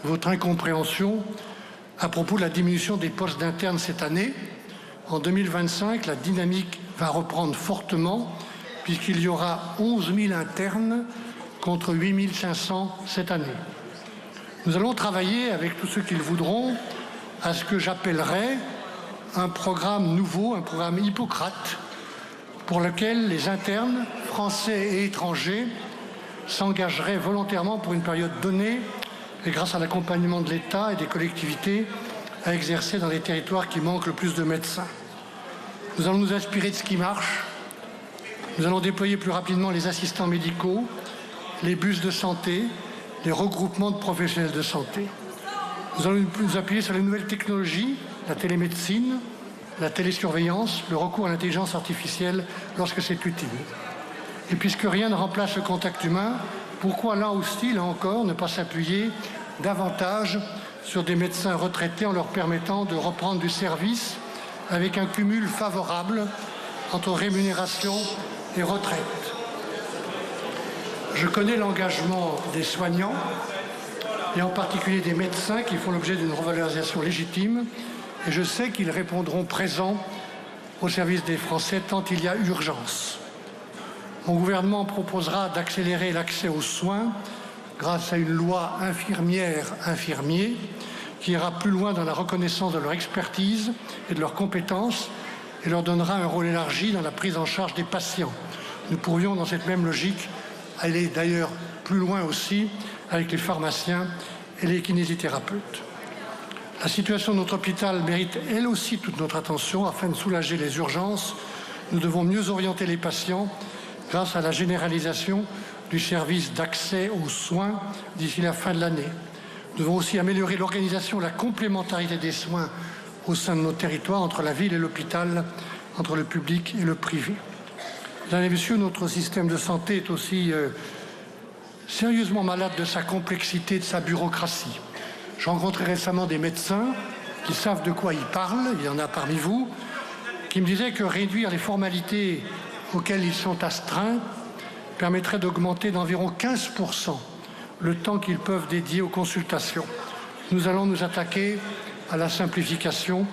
votre incompréhension à propos de la diminution des postes d'internes cette année. En 2025, la dynamique va reprendre fortement puisqu'il y aura 11 000 internes contre 8 500 cette année. Nous allons travailler avec tous ceux qui le voudront à ce que j'appellerai un programme nouveau, un programme Hippocrate, pour lequel les internes, français et étrangers, s'engageraient volontairement pour une période donnée et grâce à l'accompagnement de l'État et des collectivités à exercer dans les territoires qui manquent le plus de médecins. Nous allons nous inspirer de ce qui marche. Nous allons déployer plus rapidement les assistants médicaux les bus de santé, les regroupements de professionnels de santé. Nous allons nous appuyer sur les nouvelles technologies, la télémédecine, la télésurveillance, le recours à l'intelligence artificielle lorsque c'est utile. Et puisque rien ne remplace le contact humain, pourquoi là aussi, là encore, ne pas s'appuyer davantage sur des médecins retraités en leur permettant de reprendre du service avec un cumul favorable entre rémunération et retraite. Je connais l'engagement des soignants et en particulier des médecins qui font l'objet d'une revalorisation légitime et je sais qu'ils répondront présents au service des Français tant il y a urgence. Mon gouvernement proposera d'accélérer l'accès aux soins grâce à une loi infirmière-infirmier qui ira plus loin dans la reconnaissance de leur expertise et de leurs compétences et leur donnera un rôle élargi dans la prise en charge des patients. Nous pourrions, dans cette même logique, aller d'ailleurs plus loin aussi avec les pharmaciens et les kinésithérapeutes. La situation de notre hôpital mérite elle aussi toute notre attention. Afin de soulager les urgences, nous devons mieux orienter les patients grâce à la généralisation du service d'accès aux soins d'ici la fin de l'année. Nous devons aussi améliorer l'organisation, la complémentarité des soins au sein de nos territoires, entre la ville et l'hôpital, entre le public et le privé. Mesdames et messieurs, notre système de santé est aussi sérieusement malade de sa complexité, de sa bureaucratie. J'ai rencontré récemment des médecins qui savent de quoi ils parlent, il y en a parmi vous, qui me disaient que réduire les formalités auxquelles ils sont astreints permettrait d'augmenter d'environ 15% le temps qu'ils peuvent dédier aux consultations. Nous allons nous attaquer à la simplification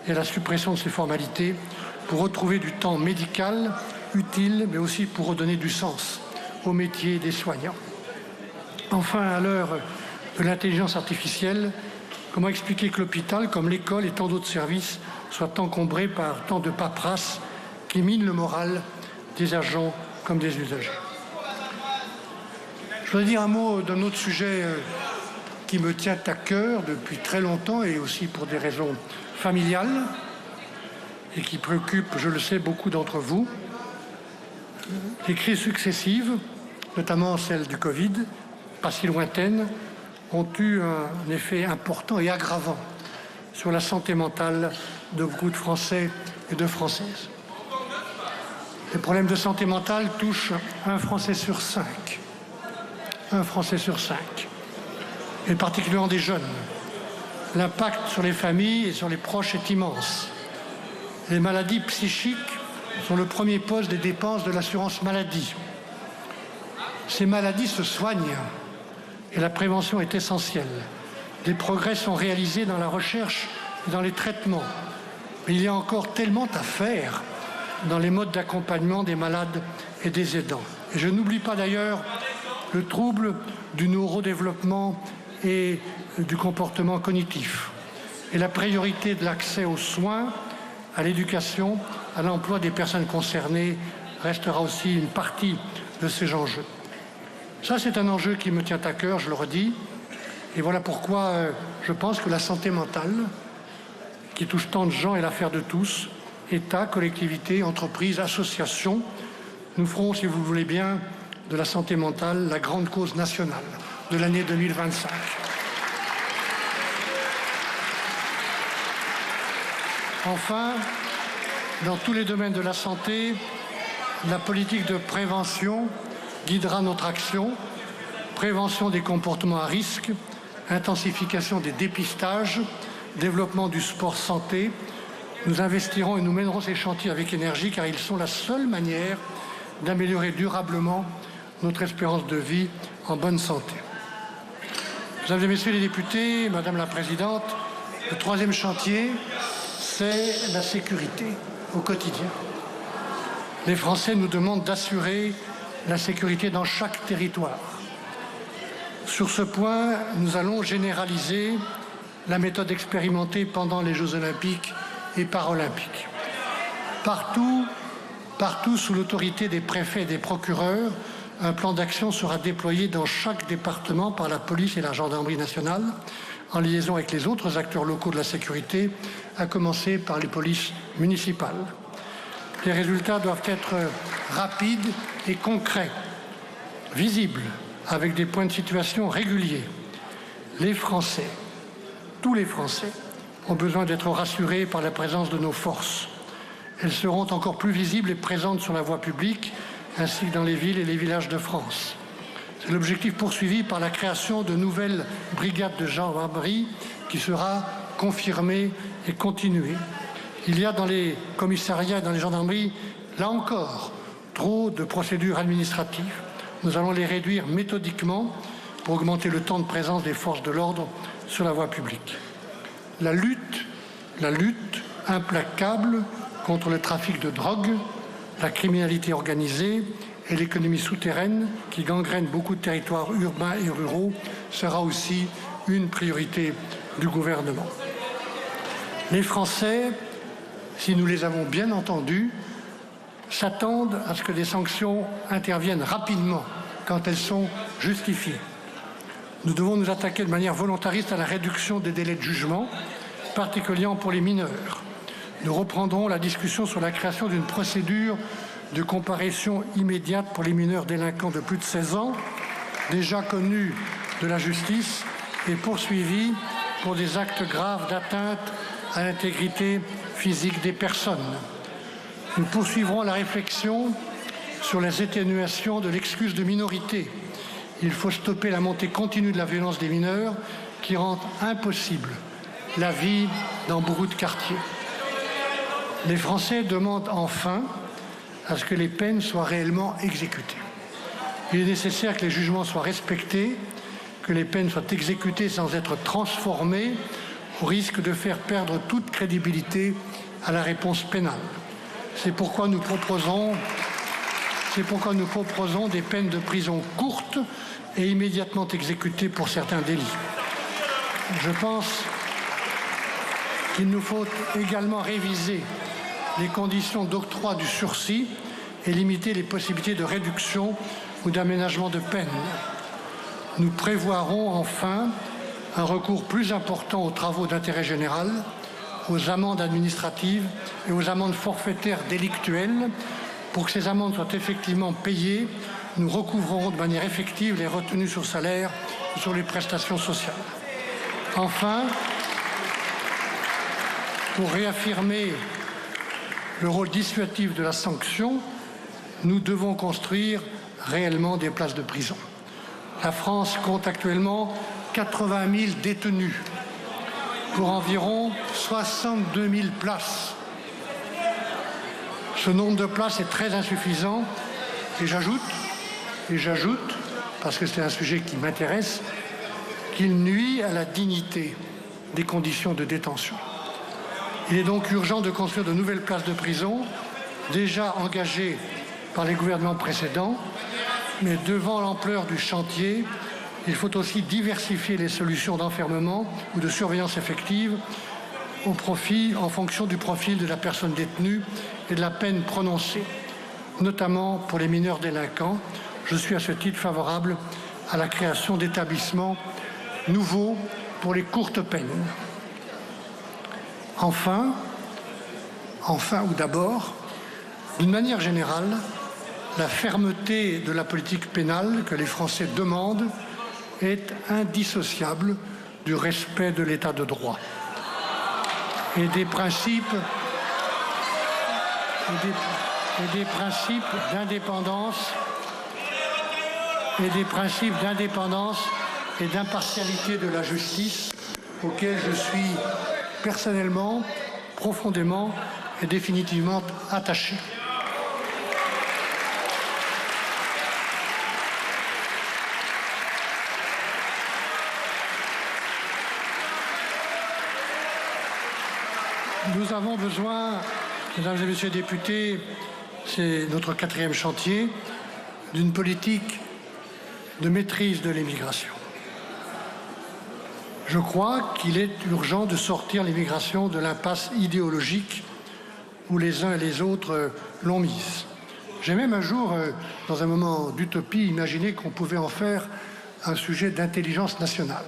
et à la suppression de ces formalités pour retrouver du temps médical utile, mais aussi pour redonner du sens au métier des soignants. Enfin, à l'heure de l'intelligence artificielle, comment expliquer que l'hôpital, comme l'école et tant d'autres services, soient encombrés par tant de paperasse qui mine le moral des agents comme des usagers? Je voudrais dire un mot d'un autre sujet qui me tient à cœur depuis très longtemps et aussi pour des raisons familiales et qui préoccupe, je le sais, beaucoup d'entre vous. Les crises successives, notamment celle du Covid, pas si lointaine, ont eu un effet important et aggravant sur la santé mentale de beaucoup de Français et de Françaises. Les problèmes de santé mentale touchent un Français sur 5. Un Français sur 5. Et particulièrement des jeunes. L'impact sur les familles et sur les proches est immense. Les maladies psychiques sont le premier poste des dépenses de l'assurance maladie. Ces maladies se soignent et la prévention est essentielle. Des progrès sont réalisés dans la recherche et dans les traitements. Mais il y a encore tellement à faire dans les modes d'accompagnement des malades et des aidants. Et je n'oublie pas d'ailleurs le trouble du neurodéveloppement et du comportement cognitif. Et la priorité de l'accès aux soins, à l'éducation, à l'emploi des personnes concernées restera aussi une partie de ces enjeux. Ça, c'est un enjeu qui me tient à cœur, je le redis. Et voilà pourquoi je pense que la santé mentale, qui touche tant de gens, est l'affaire de tous, État, collectivités, entreprises, associations. Nous ferons, si vous le voulez bien, de la santé mentale la grande cause nationale de l'année 2025. Enfin, dans tous les domaines de la santé, la politique de prévention guidera notre action. Prévention des comportements à risque, intensification des dépistages, développement du sport santé. Nous investirons et nous mènerons ces chantiers avec énergie car ils sont la seule manière d'améliorer durablement notre espérance de vie en bonne santé. Mesdames et messieurs les députés, Madame la Présidente, le troisième chantier, c'est la sécurité au quotidien. Les Français nous demandent d'assurer la sécurité dans chaque territoire. Sur ce point, nous allons généraliser la méthode expérimentée pendant les Jeux Olympiques et Paralympiques. Partout sous l'autorité des préfets et des procureurs, un plan d'action sera déployé dans chaque département par la police et la gendarmerie nationale, en liaison avec les autres acteurs locaux de la sécurité, à commencer par les polices municipales. Les résultats doivent être rapides et concrets, visibles, avec des points de situation réguliers. Les Français, tous les Français, ont besoin d'être rassurés par la présence de nos forces. Elles seront encore plus visibles et présentes sur la voie publique, ainsi que dans les villes et les villages de France. C'est l'objectif poursuivi par la création de nouvelles brigades de gendarmerie qui sera confirmée et continuée. Il y a dans les commissariats et dans les gendarmeries, là encore, trop de procédures administratives. Nous allons les réduire méthodiquement pour augmenter le temps de présence des forces de l'ordre sur la voie publique. La lutte implacable contre le trafic de drogue, la criminalité organisée et l'économie souterraine qui gangrène beaucoup de territoires urbains et ruraux sera aussi une priorité du gouvernement. Les Français, si nous les avons bien entendus, s'attendent à ce que des sanctions interviennent rapidement quand elles sont justifiées. Nous devons nous attaquer de manière volontariste à la réduction des délais de jugement, particulièrement pour les mineurs. Nous reprendrons la discussion sur la création d'une procédure de comparution immédiate pour les mineurs délinquants de plus de 16 ans, déjà connus de la justice et poursuivis pour des actes graves d'atteinte à l'intégrité physique des personnes. Nous poursuivrons la réflexion sur les atténuations de l'excuse de minorité. Il faut stopper la montée continue de la violence des mineurs qui rend impossible la vie dans beaucoup de quartiers. Les Français demandent enfin à ce que les peines soient réellement exécutées. Il est nécessaire que les jugements soient respectés, que les peines soient exécutées sans être transformées, au risque de faire perdre toute crédibilité à la réponse pénale. C'est pourquoi nous proposons des peines de prison courtes et immédiatement exécutées pour certains délits. Je pense qu'il nous faut également réviser les conditions d'octroi du sursis et limiter les possibilités de réduction ou d'aménagement de peine. Nous prévoirons enfin un recours plus important aux travaux d'intérêt général, aux amendes administratives et aux amendes forfaitaires délictuelles. Pour que ces amendes soient effectivement payées, nous recouvrerons de manière effective les retenues sur salaire ou sur les prestations sociales. Enfin, pour réaffirmer le rôle dissuasif de la sanction, nous devons construire réellement des places de prison. La France compte actuellement 80 000 détenus pour environ 62 000 places. Ce nombre de places est très insuffisant et j'ajoute, parce que c'est un sujet qui m'intéresse, qu'il nuit à la dignité des conditions de détention. Il est donc urgent de construire de nouvelles places de prison, déjà engagées par les gouvernements précédents, mais devant l'ampleur du chantier, il faut aussi diversifier les solutions d'enfermement ou de surveillance effective en fonction du profil de la personne détenue et de la peine prononcée, notamment pour les mineurs délinquants. Je suis à ce titre favorable à la création d'établissements nouveaux pour les courtes peines. Enfin ou d'abord, d'une manière générale, la fermeté de la politique pénale que les Français demandent est indissociable du respect de l'état de droit et des principes d'indépendance et d'impartialité de la justice auxquels je suis personnellement, profondément et définitivement attaché. Nous avons besoin, mesdames et messieurs les députés, c'est notre 4e chantier, d'une politique de maîtrise de l'immigration. Je crois qu'il est urgent de sortir l'immigration de l'impasse idéologique où les uns et les autres l'ont mise. J'ai même un jour, dans un moment d'utopie, imaginé qu'on pouvait en faire un sujet d'intelligence nationale.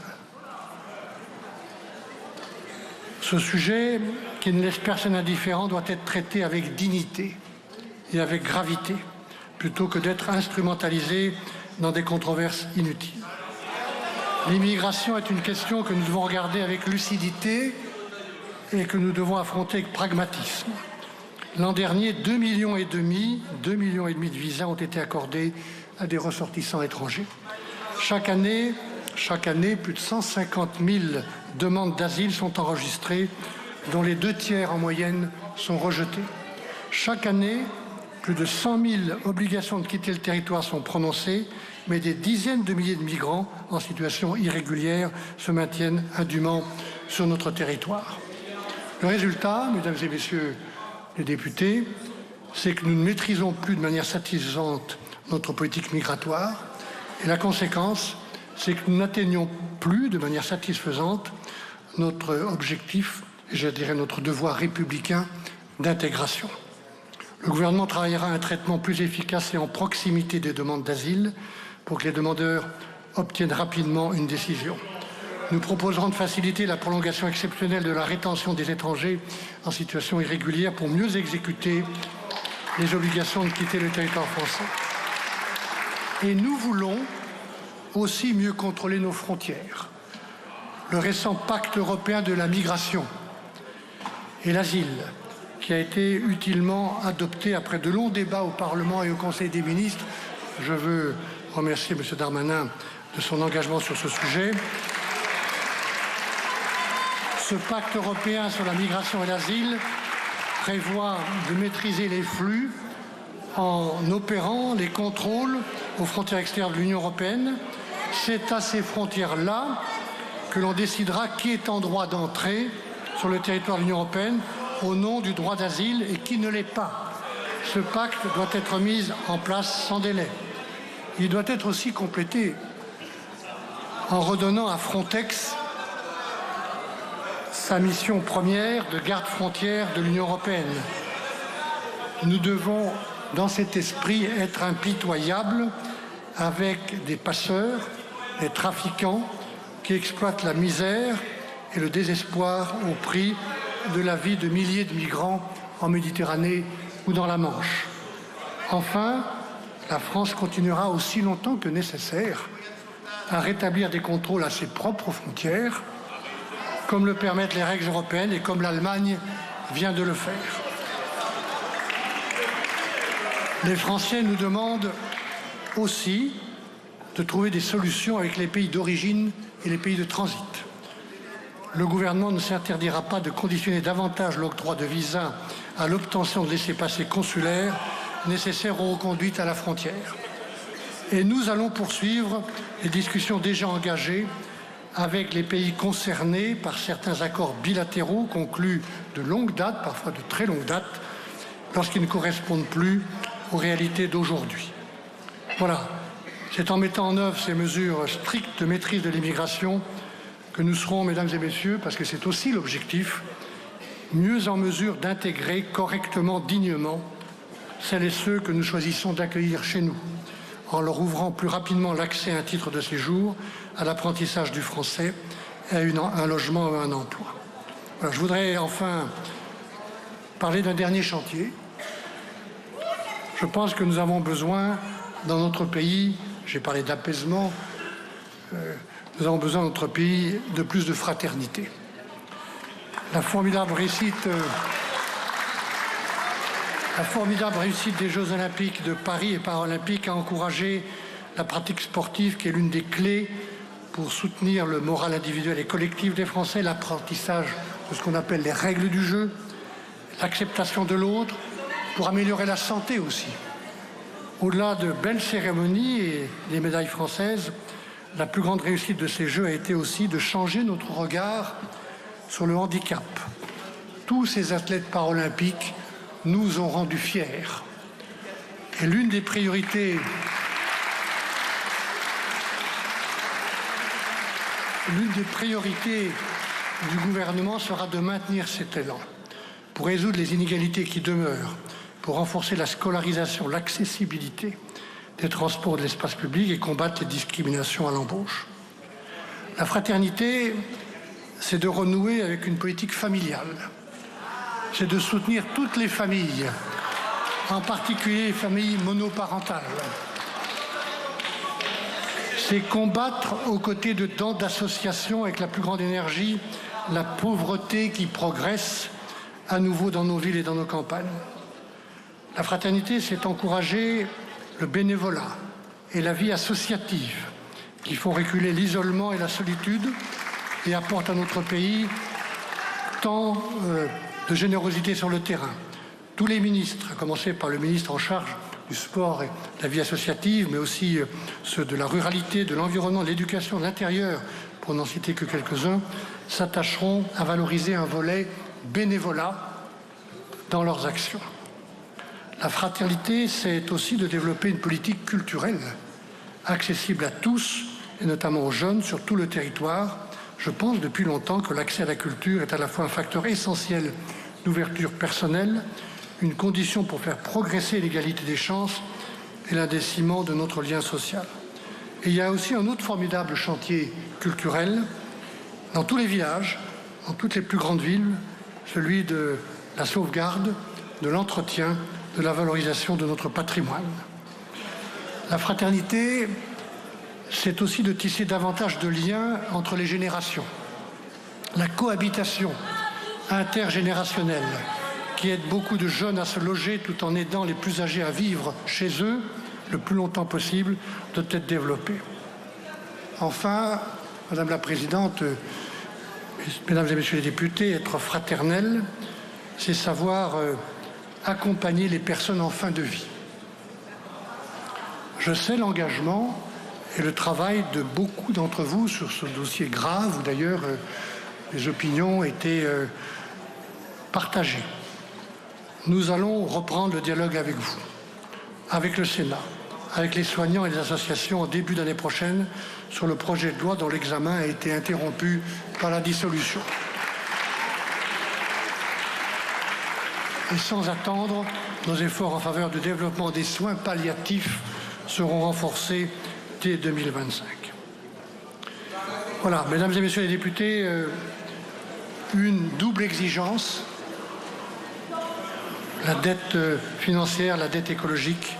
Ce sujet, qui ne laisse personne indifférent, doit être traité avec dignité et avec gravité, plutôt que d'être instrumentalisé dans des controverses inutiles. L'immigration est une question que nous devons regarder avec lucidité et que nous devons affronter avec pragmatisme. L'an dernier, 2,5 millions de visas ont été accordés à des ressortissants étrangers. Chaque année, plus de 150 000 demandes d'asile sont enregistrées, dont les 2/3 en moyenne sont rejetées. Chaque année, plus de 100 000 obligations de quitter le territoire sont prononcées, mais des dizaines de milliers de migrants en situation irrégulière se maintiennent indûment sur notre territoire. Le résultat, mesdames et messieurs les députés, c'est que nous ne maîtrisons plus de manière satisfaisante notre politique migratoire. Et la conséquence, c'est que nous n'atteignons plus de manière satisfaisante notre objectif, et je dirais notre devoir républicain d'intégration. Le gouvernement travaillera à un traitement plus efficace et en proximité des demandes d'asile pour que les demandeurs obtiennent rapidement une décision. Nous proposerons de faciliter la prolongation exceptionnelle de la rétention des étrangers en situation irrégulière pour mieux exécuter les obligations de quitter le territoire français. Et nous voulons aussi mieux contrôler nos frontières. Le récent pacte européen de la migration et l'asile, qui a été utilement adopté après de longs débats au Parlement et au Conseil des ministres. Je veux remercier M. Darmanin de son engagement sur ce sujet. Ce pacte européen sur la migration et l'asile prévoit de maîtriser les flux en opérant les contrôles aux frontières extérieures de l'Union européenne. C'est à ces frontières-là que l'on décidera qui est en droit d'entrer sur le territoire de l'Union européenne au nom du droit d'asile et qui ne l'est pas. Ce pacte doit être mis en place sans délai. Il doit être aussi complété en redonnant à Frontex sa mission première de garde-frontière de l'Union européenne. Nous devons, dans cet esprit, être impitoyables avec des passeurs, des trafiquants qui exploitent la misère et le désespoir au prix de la vie de milliers de migrants en Méditerranée ou dans la Manche. Enfin, la France continuera aussi longtemps que nécessaire à rétablir des contrôles à ses propres frontières, comme le permettent les règles européennes et comme l'Allemagne vient de le faire. Les Français nous demandent aussi de trouver des solutions avec les pays d'origine et les pays de transit. Le gouvernement ne s'interdira pas de conditionner davantage l'octroi de visas à l'obtention de laissez-passer consulaires nécessaires aux reconduites à la frontière. Et nous allons poursuivre les discussions déjà engagées avec les pays concernés par certains accords bilatéraux conclus de longue date, parfois de très longue date, lorsqu'ils ne correspondent plus aux réalités d'aujourd'hui. Voilà, c'est en mettant en œuvre ces mesures strictes de maîtrise de l'immigration que nous serons, mesdames et messieurs, parce que c'est aussi l'objectif, mieux en mesure d'intégrer correctement, dignement, celles et ceux que nous choisissons d'accueillir chez nous, en leur ouvrant plus rapidement l'accès à un titre de séjour, à l'apprentissage du français, et à un logement ou à un emploi. Voilà, je voudrais enfin parler d'un dernier chantier. Je pense que nous avons besoin, dans notre pays, j'ai parlé d'apaisement, nous avons besoin dans notre pays de plus de fraternité. La formidable réussite des Jeux Olympiques de Paris et Paralympiques a encouragé la pratique sportive qui est l'une des clés pour soutenir le moral individuel et collectif des Français, l'apprentissage de ce qu'on appelle les règles du jeu, l'acceptation de l'autre, pour améliorer la santé aussi. Au-delà de belles cérémonies et des médailles françaises, la plus grande réussite de ces Jeux a été aussi de changer notre regard sur le handicap. Tous ces athlètes paralympiques nous ont rendus fiers. Et l'une des priorités du gouvernement sera de maintenir cet élan pour résoudre les inégalités qui demeurent, pour renforcer la scolarisation, l'accessibilité des transports de l'espace public et combattre les discriminations à l'embauche. La fraternité, c'est de renouer avec une politique familiale. C'est de soutenir toutes les familles, en particulier les familles monoparentales. c'est combattre aux côtés de tant d'associations avec la plus grande énergie la pauvreté qui progresse à nouveau dans nos villes et dans nos campagnes. La fraternité, c'est encourager le bénévolat et la vie associative qui font reculer l'isolement et la solitude et apportent à notre pays tant de générosité sur le terrain. Tous les ministres, à commencer par le ministre en charge du sport et de la vie associative, mais aussi ceux de la ruralité, de l'environnement, de l'éducation, de l'intérieur, pour n'en citer que quelques-uns, s'attacheront à valoriser un volet bénévolat dans leurs actions. La fraternité, c'est aussi de développer une politique culturelle accessible à tous, et notamment aux jeunes, sur tout le territoire. Je pense depuis longtemps que l'accès à la culture est à la fois un facteur essentiel d'ouverture personnelle, une condition pour faire progresser l'égalité des chances et l'indéciment de notre lien social. Et il y a aussi un autre formidable chantier culturel dans tous les villages, dans toutes les plus grandes villes, celui de la sauvegarde, de l'entretien, de la valorisation de notre patrimoine. La fraternité, c'est aussi de tisser davantage de liens entre les générations. La cohabitation intergénérationnelle qui aide beaucoup de jeunes à se loger tout en aidant les plus âgés à vivre chez eux le plus longtemps possible doit être développée. Enfin, Madame la Présidente, Mesdames et Messieurs les députés, être fraternel, c'est savoir accompagner les personnes en fin de vie. Je sais l'engagement et le travail de beaucoup d'entre vous sur ce dossier grave, où d'ailleurs les opinions étaient partagées. Nous allons reprendre le dialogue avec vous, avec le Sénat, avec les soignants et les associations en début d'année prochaine sur le projet de loi dont l'examen a été interrompu par la dissolution. Et sans attendre, nos efforts en faveur du développement des soins palliatifs seront renforcés dès 2025. Voilà, Mesdames et Messieurs les députés, une double exigence, la dette financière, la dette écologique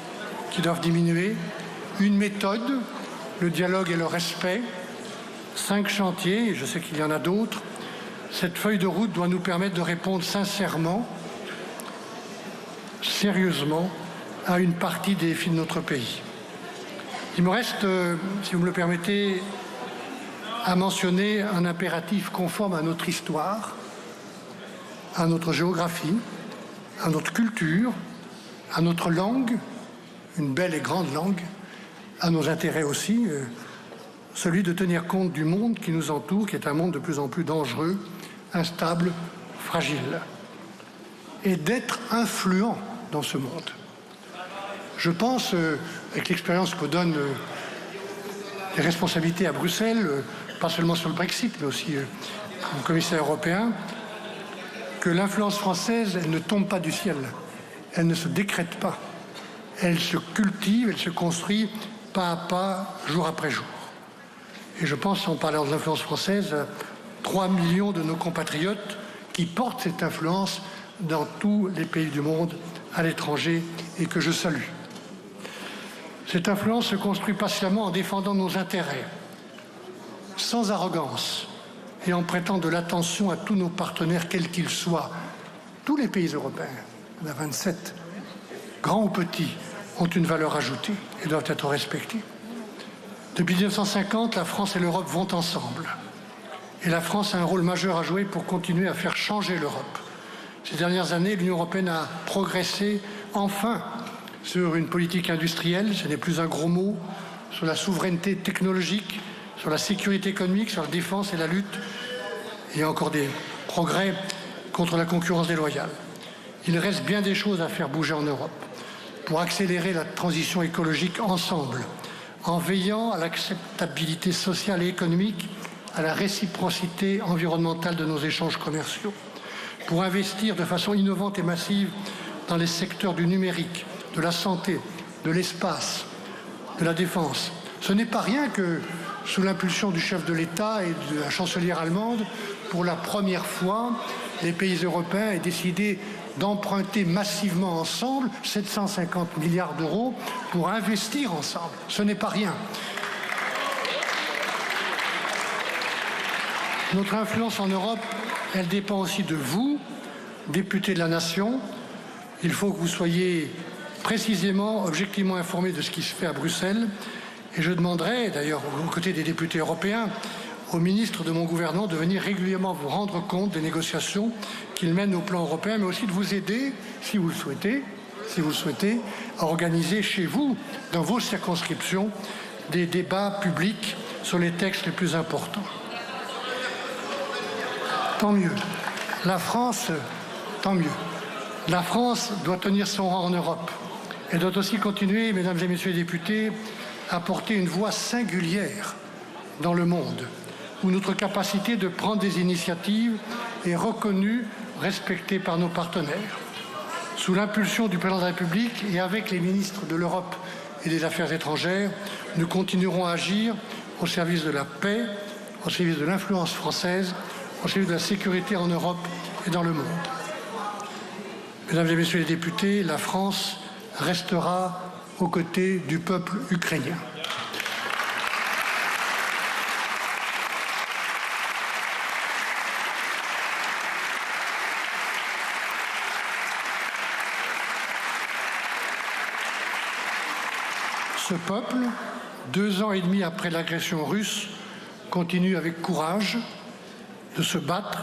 qui doivent diminuer, une méthode, le dialogue et le respect, 5 chantiers, et je sais qu'il y en a d'autres. Cette feuille de route doit nous permettre de répondre sincèrement, sérieusement, à une partie des défis de notre pays. Il me reste, si vous me le permettez, à mentionner un impératif conforme à notre histoire, à notre géographie, à notre culture, à notre langue, une belle et grande langue, à nos intérêts aussi, celui de tenir compte du monde qui nous entoure, qui est un monde de plus en plus dangereux, instable, fragile, et d'être influent dans ce monde. Je pense, avec l'expérience que donnent les responsabilités à Bruxelles, pas seulement sur le Brexit, mais aussi comme commissaire européen, que l'influence française, elle ne tombe pas du ciel, elle ne se décrète pas, elle se cultive, elle se construit pas à pas, jour après jour. Et je pense, en parlant de l'influence française, à 3 millions de nos compatriotes qui portent cette influence dans tous les pays du monde, à l'étranger, et que je salue. Cette influence se construit patiemment en défendant nos intérêts, sans arrogance, et en prêtant de l'attention à tous nos partenaires, quels qu'ils soient. Tous les pays européens, il y en a 27, grands ou petits, ont une valeur ajoutée et doivent être respectés. Depuis 1950, la France et l'Europe vont ensemble. Et la France a un rôle majeur à jouer pour continuer à faire changer l'Europe. Ces dernières années, l'Union européenne a progressé enfin sur une politique industrielle, ce n'est plus un gros mot, sur la souveraineté technologique, sur la sécurité économique, sur la défense et la lutte. Il y a encore des progrès contre la concurrence déloyale. Il reste bien des choses à faire bouger en Europe pour accélérer la transition écologique ensemble, en veillant à l'acceptabilité sociale et économique, à la réciprocité environnementale de nos échanges commerciaux, pour investir de façon innovante et massive dans les secteurs du numérique, de la santé, de l'espace, de la défense. Ce n'est pas rien que, sous l'impulsion du chef de l'État et de la chancelière allemande, pour la première fois, les pays européens aient décidé d'emprunter massivement ensemble 750 milliards d'euros pour investir ensemble. Ce n'est pas rien. Notre influence en Europe, elle dépend aussi de vous, députés de la nation. Il faut que vous soyez précisément, objectivement informés de ce qui se fait à Bruxelles. Et je demanderai, d'ailleurs, aux côtés des députés européens, au ministre de mon gouvernement de venir régulièrement vous rendre compte des négociations qu'il mène au plan européen, mais aussi de vous aider, si vous le souhaitez, à organiser chez vous, dans vos circonscriptions, des débats publics sur les textes les plus importants. Tant mieux. Tant mieux. La France doit tenir son rang en Europe. Elle doit aussi continuer, mesdames et messieurs les députés, à porter une voix singulière dans le monde, où notre capacité de prendre des initiatives est reconnue, respectée par nos partenaires. Sous l'impulsion du président de la République et avec les ministres de l'Europe et des Affaires étrangères, nous continuerons à agir au service de la paix, au service de l'influence française, au service de la sécurité en Europe et dans le monde. Mesdames et messieurs les députés, la France restera aux côtés du peuple ukrainien. Ce peuple, 2 ans et demi après l'agression russe, continue avec courage de se battre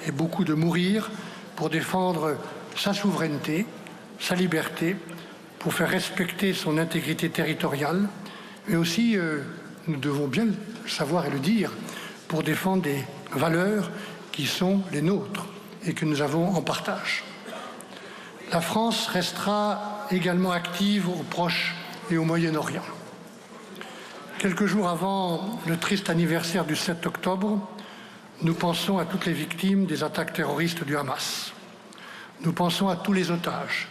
et beaucoup de mourir pour défendre sa souveraineté, sa liberté, pour faire respecter son intégrité territoriale, mais aussi, nous devons bien le savoir et le dire, pour défendre des valeurs qui sont les nôtres et que nous avons en partage. La France restera également active au Proche et au Moyen-Orient. Quelques jours avant le triste anniversaire du 7 octobre, nous pensons à toutes les victimes des attaques terroristes du Hamas. Nous pensons à tous les otages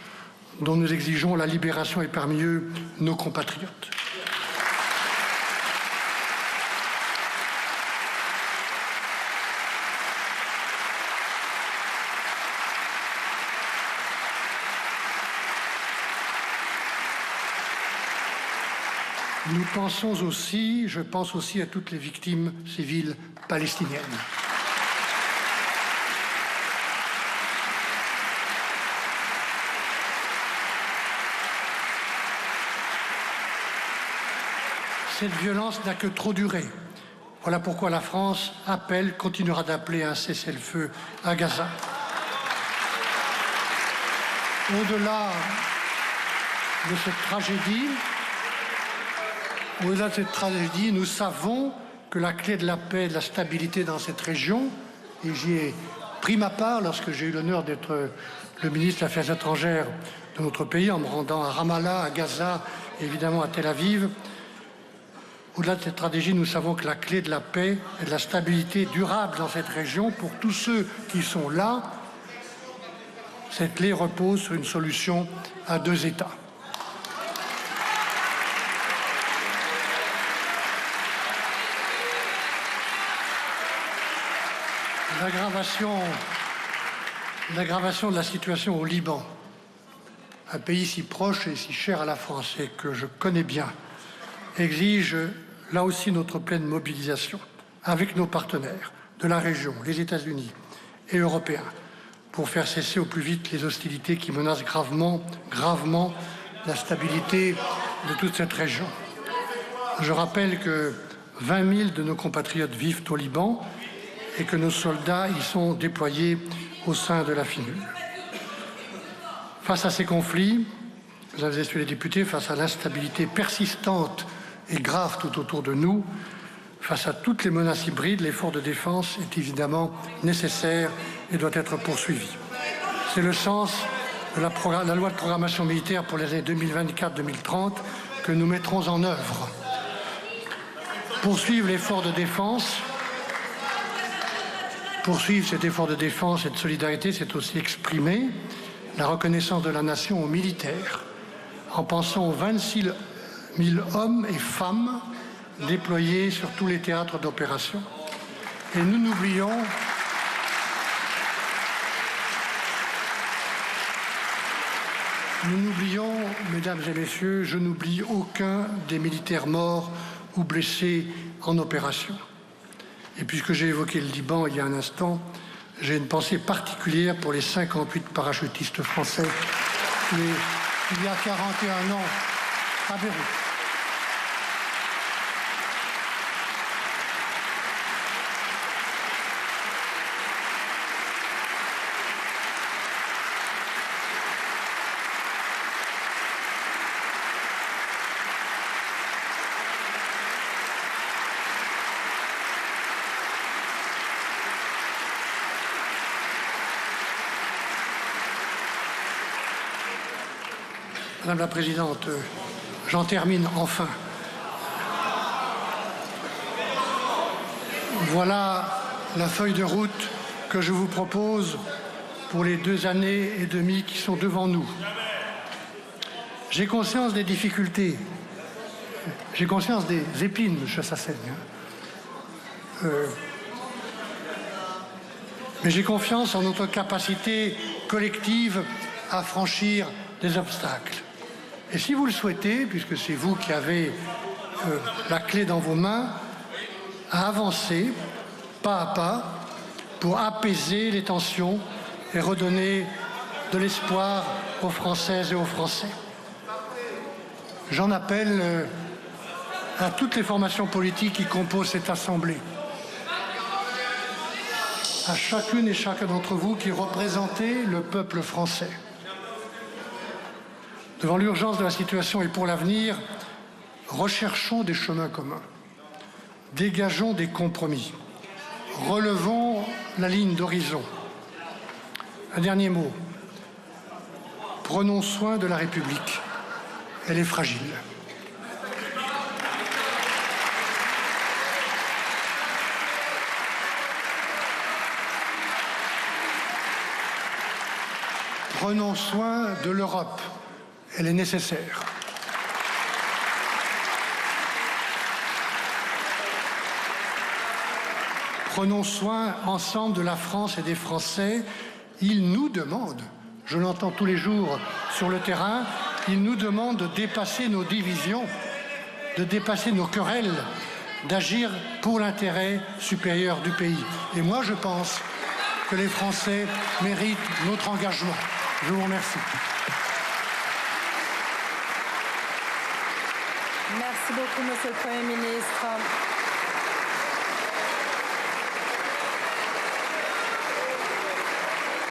dont nous exigeons la libération et parmi eux nos compatriotes. Nous pensons aussi, je pense aussi à toutes les victimes civiles palestiniennes. Cette violence n'a que trop duré. Voilà pourquoi la France continuera d'appeler à un cessez-le-feu à Gaza. Au-delà de cette tragédie, nous savons que la clé de la paix et de la stabilité dans cette région, et j'y ai pris ma part lorsque j'ai eu l'honneur d'être le ministre des Affaires étrangères de notre pays, en me rendant à Ramallah, à Gaza et évidemment à Tel Aviv. Au-delà de cette tragédie, nous savons que la clé de la paix et de la stabilité durable dans cette région, pour tous ceux qui sont là, cette clé repose sur une solution à 2 États. L'aggravation de la situation au Liban, un pays si proche et si cher à la France et que je connais bien, exige là aussi notre pleine mobilisation avec nos partenaires de la région, les États-Unis et européens, pour faire cesser au plus vite les hostilités qui menacent gravement la stabilité de toute cette région. Je rappelle que 20 000 de nos compatriotes vivent au Liban et que nos soldats y sont déployés au sein de la FINUL. Face à ces conflits, mesdames et messieurs les députés, face à l'instabilité persistante et grave tout autour de nous, face à toutes les menaces hybrides, l'effort de défense est évidemment nécessaire et doit être poursuivi. C'est le sens de la loi de programmation militaire pour les années 2024-2030 que nous mettrons en œuvre. Poursuivre l'effort de défense, poursuivre cet effort de défense et de solidarité, c'est aussi exprimer la reconnaissance de la nation aux militaires, en pensant aux 26 000 hommes et femmes déployés sur tous les théâtres d'opération. Et nous n'oublions mesdames et messieurs, je n'oublie aucun des militaires morts ou blessés en opération. Et puisque j'ai évoqué le Liban il y a un instant, j'ai une pensée particulière pour les 58 parachutistes français tués il y a 41 ans à Beyrouth. Madame la Présidente, j'en termine enfin. Voilà la feuille de route que je vous propose pour les 2 années et demie qui sont devant nous. J'ai conscience des difficultés, j'ai conscience des épines, M. Chassaigne. Mais j'ai confiance en notre capacité collective à franchir des obstacles. Et si vous le souhaitez, puisque c'est vous qui avez la clé dans vos mains, à avancer pas à pas pour apaiser les tensions et redonner de l'espoir aux Françaises et aux Français. J'en appelle à toutes les formations politiques qui composent cette Assemblée, à chacune et chacun d'entre vous qui représentez le peuple français. Devant l'urgence de la situation et pour l'avenir, recherchons des chemins communs, dégageons des compromis, relevons la ligne d'horizon. Un dernier mot, prenons soin de la République, elle est fragile. Prenons soin de l'Europe. Elle est nécessaire. Prenons soin ensemble de la France et des Français. Ils nous demandent, je l'entends tous les jours sur le terrain, ils nous demandent de dépasser nos divisions, de dépasser nos querelles, d'agir pour l'intérêt supérieur du pays. Et moi, je pense que les Français méritent notre engagement. Je vous remercie. Merci beaucoup, Monsieur le Premier ministre.